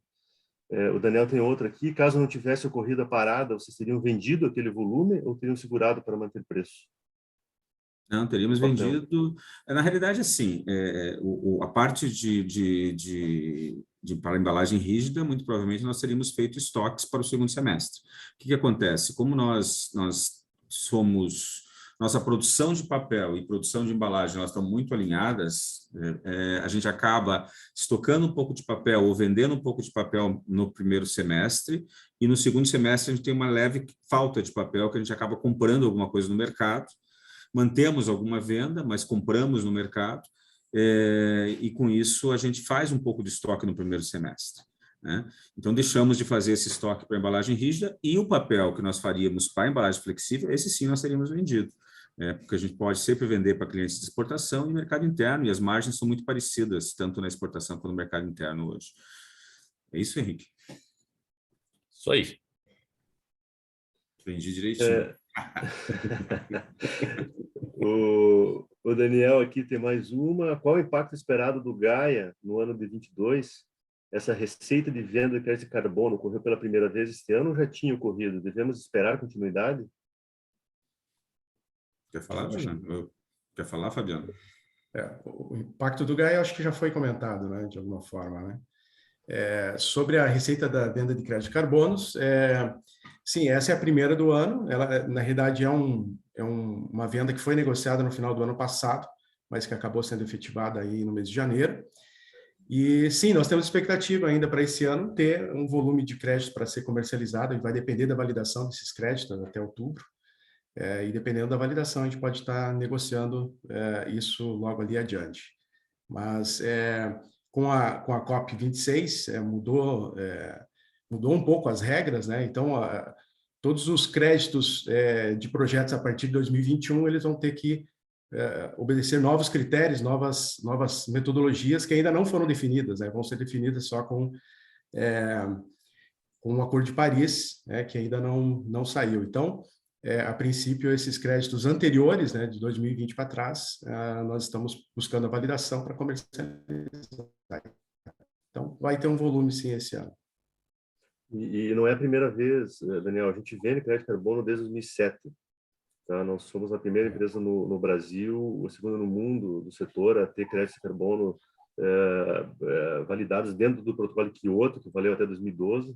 Speaker 2: O Daniel tem outra aqui. Caso não tivesse ocorrido a parada, vocês teriam vendido aquele volume ou teriam segurado para manter preço?
Speaker 1: Não, teríamos vendido. Na realidade, assim, a parte para a embalagem rígida, muito provavelmente nós teríamos feito estoques para o segundo semestre. O que acontece? Como nós somos... Nossa produção de papel e produção de embalagem, elas estão muito alinhadas, a gente acaba estocando um pouco de papel ou vendendo um pouco de papel no primeiro semestre, e no segundo semestre a gente tem uma leve falta de papel, que a gente acaba comprando alguma coisa no mercado, mantemos alguma venda, mas compramos no mercado, e com isso a gente faz um pouco de estoque no primeiro semestre, né? Então, deixamos de fazer esse estoque para embalagem rígida, e o papel que nós faríamos para embalagem flexível, esse sim nós teríamos vendido, porque a gente pode sempre vender para clientes de exportação e mercado interno, e as margens são muito parecidas, tanto na exportação quanto no mercado interno hoje. É isso, Henrique?
Speaker 3: Isso aí.
Speaker 1: Vendi direitinho.
Speaker 2: O Daniel aqui tem mais uma. Qual o impacto esperado do Gaia no ano de 22? Essa receita de venda de crédito de carbono ocorreu pela primeira vez este ano ou já tinha ocorrido? Devemos esperar continuidade?
Speaker 1: Quer falar, Fabiano? Quer falar, Fabiano?
Speaker 6: O impacto do Gaia, acho que já foi comentado, né, de alguma forma, né? Sobre a receita da venda de crédito de carbonos, sim, essa é a primeira do ano. Ela, na realidade, uma venda que foi negociada no final do ano passado, mas que acabou sendo efetivada aí no mês de janeiro. E sim, nós temos expectativa ainda para esse ano ter um volume de créditos para ser comercializado, e vai depender da validação desses créditos até outubro. E dependendo da validação, a gente pode estar negociando isso logo ali adiante. Mas com a COP26 mudou um pouco as regras, né? Então, todos os créditos de projetos a partir de 2021, eles vão ter que obedecer novos critérios, novas metodologias que ainda não foram definidas, né? Vão ser definidas só com o Acordo de Paris, né? Que ainda não saiu. Então, a princípio, esses créditos anteriores, né, de 2020 para trás, nós estamos buscando a validação para comercializar. Então, vai ter um volume, sim, esse ano.
Speaker 2: E não é a primeira vez, Daniel, a gente vende crédito de carbono desde 2007. Tá? Nós somos a primeira empresa no Brasil, a segunda no mundo do setor a ter créditos de carbono validados dentro do protocolo de Kyoto, que valeu até 2012.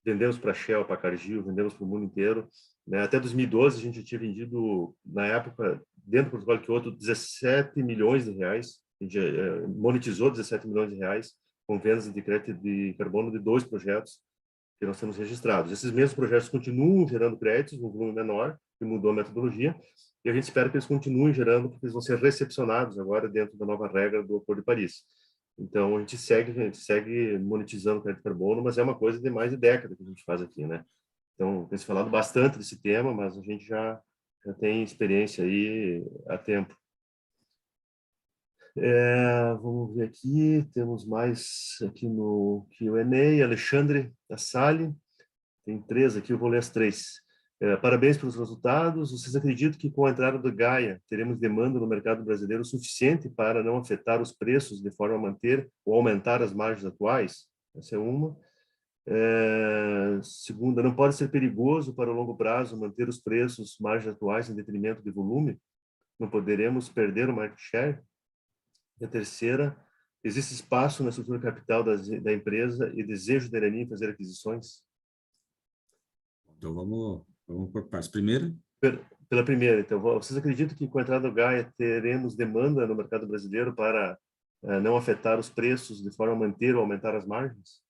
Speaker 2: Vendemos para a Shell, para a Cargill, vendemos para o mundo inteiro. Né? Até 2012, a gente tinha vendido, na época, dentro do protocolo de Kyoto, 17 milhões de reais. A gente monetizou 17 milhões de reais com vendas de crédito de carbono de 2 projetos que nós temos registrados. Esses mesmos projetos continuam gerando créditos, um volume menor, que mudou a metodologia, e a gente espera que eles continuem gerando, porque eles vão ser recepcionados agora dentro da nova regra do Acordo de Paris. Então, a gente segue monetizando o crédito carbono, mas é uma coisa de mais de década que a gente faz aqui, né? Então, tem se falado bastante desse tema, mas a gente já tem experiência aí há tempo. Vamos ver aqui, temos mais aqui no Q&A, Alexandre da Salle, tem 3 aqui, eu vou ler as 3. Parabéns pelos resultados. Vocês acreditam que com a entrada do Gaia teremos demanda no mercado brasileiro suficiente para não afetar os preços de forma a manter ou aumentar as margens atuais? Essa é uma. Segunda, não pode ser perigoso para o longo prazo manter os preços, margens atuais em detrimento de volume? Não poderemos perder o market share? E a terceira, existe espaço na estrutura capital da empresa e desejo da Irani em fazer aquisições?
Speaker 1: Então, vamos por partes. Primeiro?
Speaker 2: Pela primeira, então, vocês acreditam que com a entrada do Gaia teremos demanda no mercado brasileiro para não afetar os preços de forma a manter ou aumentar as margens?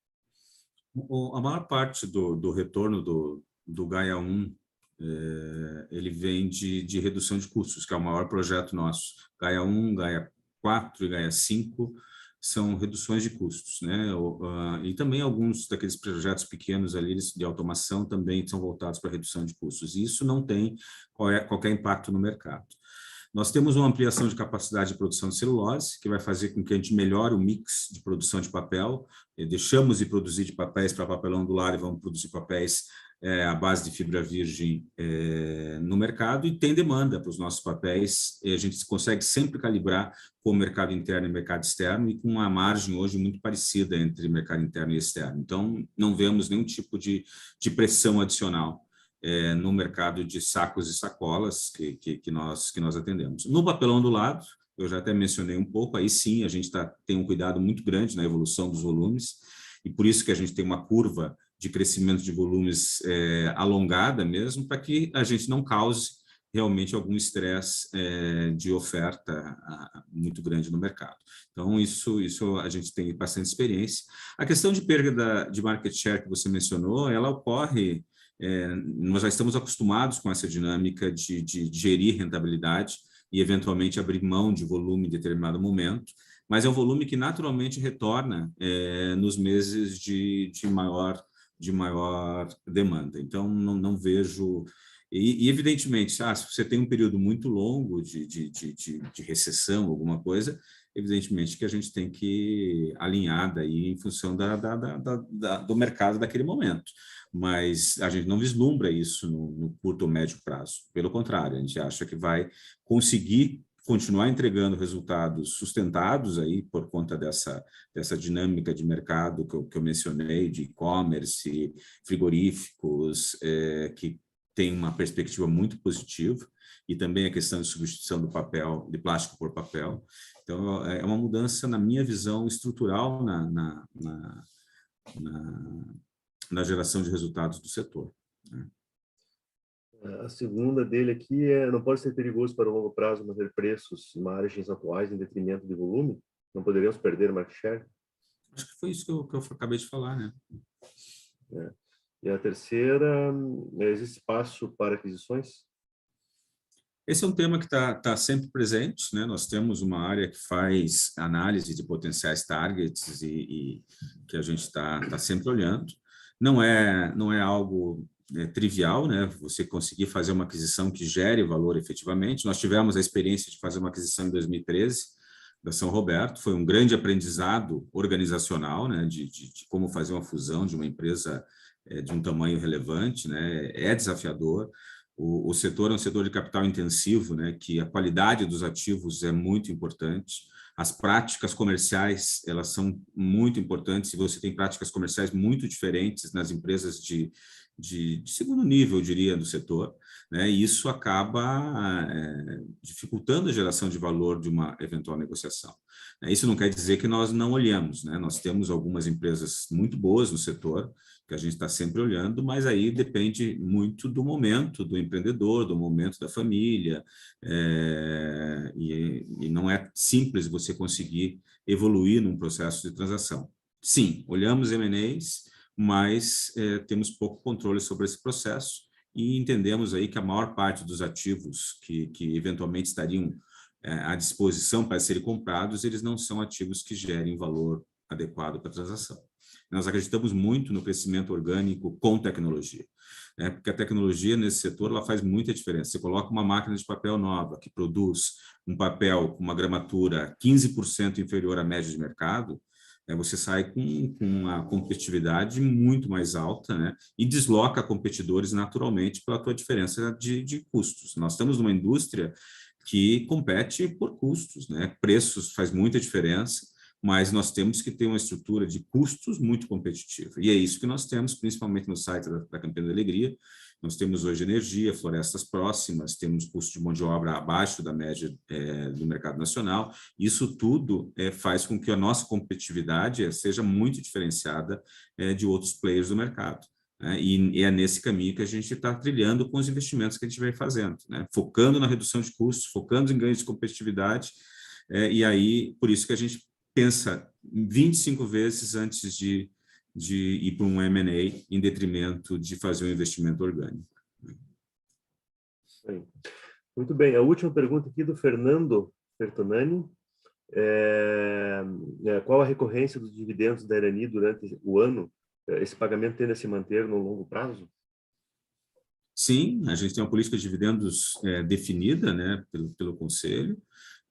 Speaker 1: A maior parte do retorno do Gaia 1 ele vem de redução de custos, que é o maior projeto nosso. Gaia 1, Gaia 4 e Gaia 5 são reduções de custos, né? E também alguns daqueles projetos pequenos ali de automação também são voltados para redução de custos. E isso não tem qualquer impacto no mercado. Nós temos uma ampliação de capacidade de produção de celulose, que vai fazer com que a gente melhore o mix de produção de papel. Deixamos de produzir de papéis para papelão ondular e vamos produzir papéis à base de fibra virgem no mercado, e tem demanda para os nossos papéis. A gente consegue sempre calibrar com o mercado interno e mercado externo, e com uma margem hoje muito parecida entre mercado interno e externo. Então, não vemos nenhum tipo de pressão adicional no mercado de sacos e sacolas que nós atendemos. No papelão ondulado, eu já até mencionei um pouco, aí sim a gente tem um cuidado muito grande na evolução dos volumes, e por isso que a gente tem uma curva de crescimento de volumes alongada mesmo, para que a gente não cause realmente algum estresse de oferta muito grande no mercado. Então, isso a gente tem bastante experiência. A questão de perda de market share que você mencionou, ela ocorre, nós já estamos acostumados com essa dinâmica de gerir rentabilidade e, eventualmente, abrir mão de volume em determinado momento, mas é um volume que naturalmente retorna nos meses de maior demanda. Então, não vejo... E evidentemente, se você tem um período muito longo de recessão, alguma coisa, evidentemente que a gente tem que alinhar daí em função do mercado daquele momento. Mas a gente não vislumbra isso no curto ou médio prazo. Pelo contrário, a gente acha que vai conseguir continuar entregando resultados sustentados aí por conta dessa dinâmica de mercado que eu mencionei, de e-commerce, frigoríficos, que tem uma perspectiva muito positiva, e também a questão de substituição do papel, de plástico por papel. Então, é uma mudança, na minha visão, estrutural na geração de resultados do setor, né?
Speaker 2: A segunda dele aqui não pode ser perigoso para o longo prazo manter preços e margens atuais em detrimento de volume? Não poderíamos perder market share?
Speaker 1: Acho que foi isso que eu acabei de falar, né?
Speaker 2: E a terceira, existe espaço para aquisições?
Speaker 1: Esse é um tema que está sempre presente, né? Nós temos uma área que faz análise de potenciais targets e que a gente está sempre olhando. Não é algo trivial, né? Você conseguir fazer uma aquisição que gere valor efetivamente. Nós tivemos a experiência de fazer uma aquisição em 2013 da São Roberto, foi um grande aprendizado organizacional, né? De como fazer uma fusão de uma empresa de um tamanho relevante, né? É desafiador. O setor é um setor de capital intensivo, né? Que a qualidade dos ativos é muito importante. As práticas comerciais, elas são muito importantes, e você tem práticas comerciais muito diferentes nas empresas de segundo nível, eu diria, do setor, né? E isso acaba dificultando a geração de valor de uma eventual negociação. Isso não quer dizer que nós não olhamos, né? Nós temos algumas empresas muito boas no setor, que a gente está sempre olhando, mas aí depende muito do momento do empreendedor, do momento da família, e não é simples você conseguir evoluir num processo de transação. Sim, olhamos M&As, mas temos pouco controle sobre esse processo, e entendemos aí que a maior parte dos ativos que eventualmente estariam à disposição para serem comprados, eles não são ativos que gerem valor adequado para a transação. Nós acreditamos muito no crescimento orgânico com tecnologia, né? Porque a tecnologia nesse setor ela faz muita diferença. Você coloca uma máquina de papel nova que produz um papel com uma gramatura 15% inferior à média de mercado, você sai com uma competitividade muito mais alta, né? E desloca competidores naturalmente pela tua diferença de custos. Nós estamos numa indústria que compete por custos, né? Preços faz muita diferença, mas nós temos que ter uma estrutura de custos muito competitiva. E é isso que nós temos, principalmente no site da Campeã da Alegria. Nós temos hoje energia, florestas próximas, temos custo de mão de obra abaixo da média do mercado nacional. Isso tudo faz com que a nossa competitividade seja muito diferenciada de outros players do mercado. E é nesse caminho que a gente está trilhando com os investimentos que a gente vem fazendo, né? Focando na redução de custos, focando em ganhos de competitividade, e aí, por isso que a gente pensa 25 vezes antes de ir para um M&A em detrimento de fazer um investimento orgânico.
Speaker 2: Muito bem. A última pergunta aqui do Fernando Bertonani. Qual a recorrência dos dividendos da Irani durante o ano? Esse pagamento tende a se manter no longo prazo?
Speaker 1: Sim, a gente tem uma política de dividendos definida, né, pelo Conselho,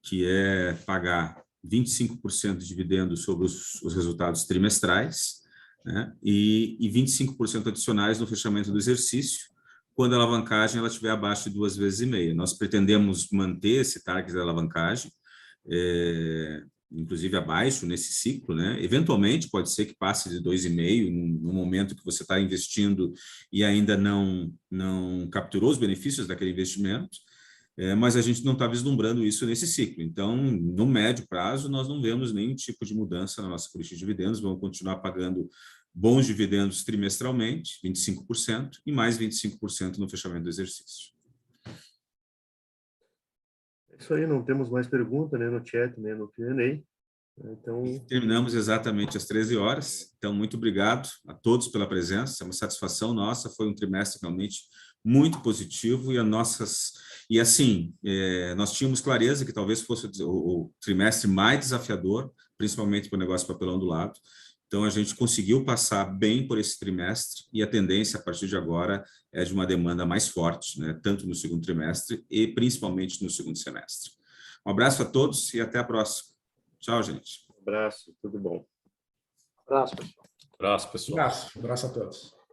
Speaker 1: que é pagar 25% de dividendos sobre os resultados trimestrais, né, e 25% adicionais no fechamento do exercício, quando a alavancagem ela estiver abaixo de 2,5 vezes. Nós pretendemos manter esse target da alavancagem, inclusive abaixo nesse ciclo, né? Eventualmente pode ser que passe de 2,5 no momento que você está investindo e ainda não capturou os benefícios daquele investimento, mas a gente não está vislumbrando isso nesse ciclo. Então, no médio prazo, nós não vemos nenhum tipo de mudança na nossa política de dividendos, vamos continuar pagando bons dividendos trimestralmente, 25%, e mais 25% no fechamento do exercício.
Speaker 2: É isso aí, não temos mais pergunta, nem no chat, nem no Q&A. Então...
Speaker 1: Terminamos exatamente às 13 horas. Então, muito obrigado a todos pela presença. É uma satisfação nossa. Foi um trimestre realmente muito positivo e assim, nós tínhamos clareza que talvez fosse o trimestre mais desafiador, principalmente para o negócio papelão do lado. Então, a gente conseguiu passar bem por esse trimestre e a tendência, a partir de agora, é de uma demanda mais forte, né? Tanto no segundo trimestre e principalmente no segundo semestre. Um abraço a todos e até a próxima. Tchau, gente.
Speaker 2: Um abraço, tudo bom.
Speaker 4: Abraço, pessoal.
Speaker 3: Abraço, pessoal.
Speaker 6: Abraço a todos.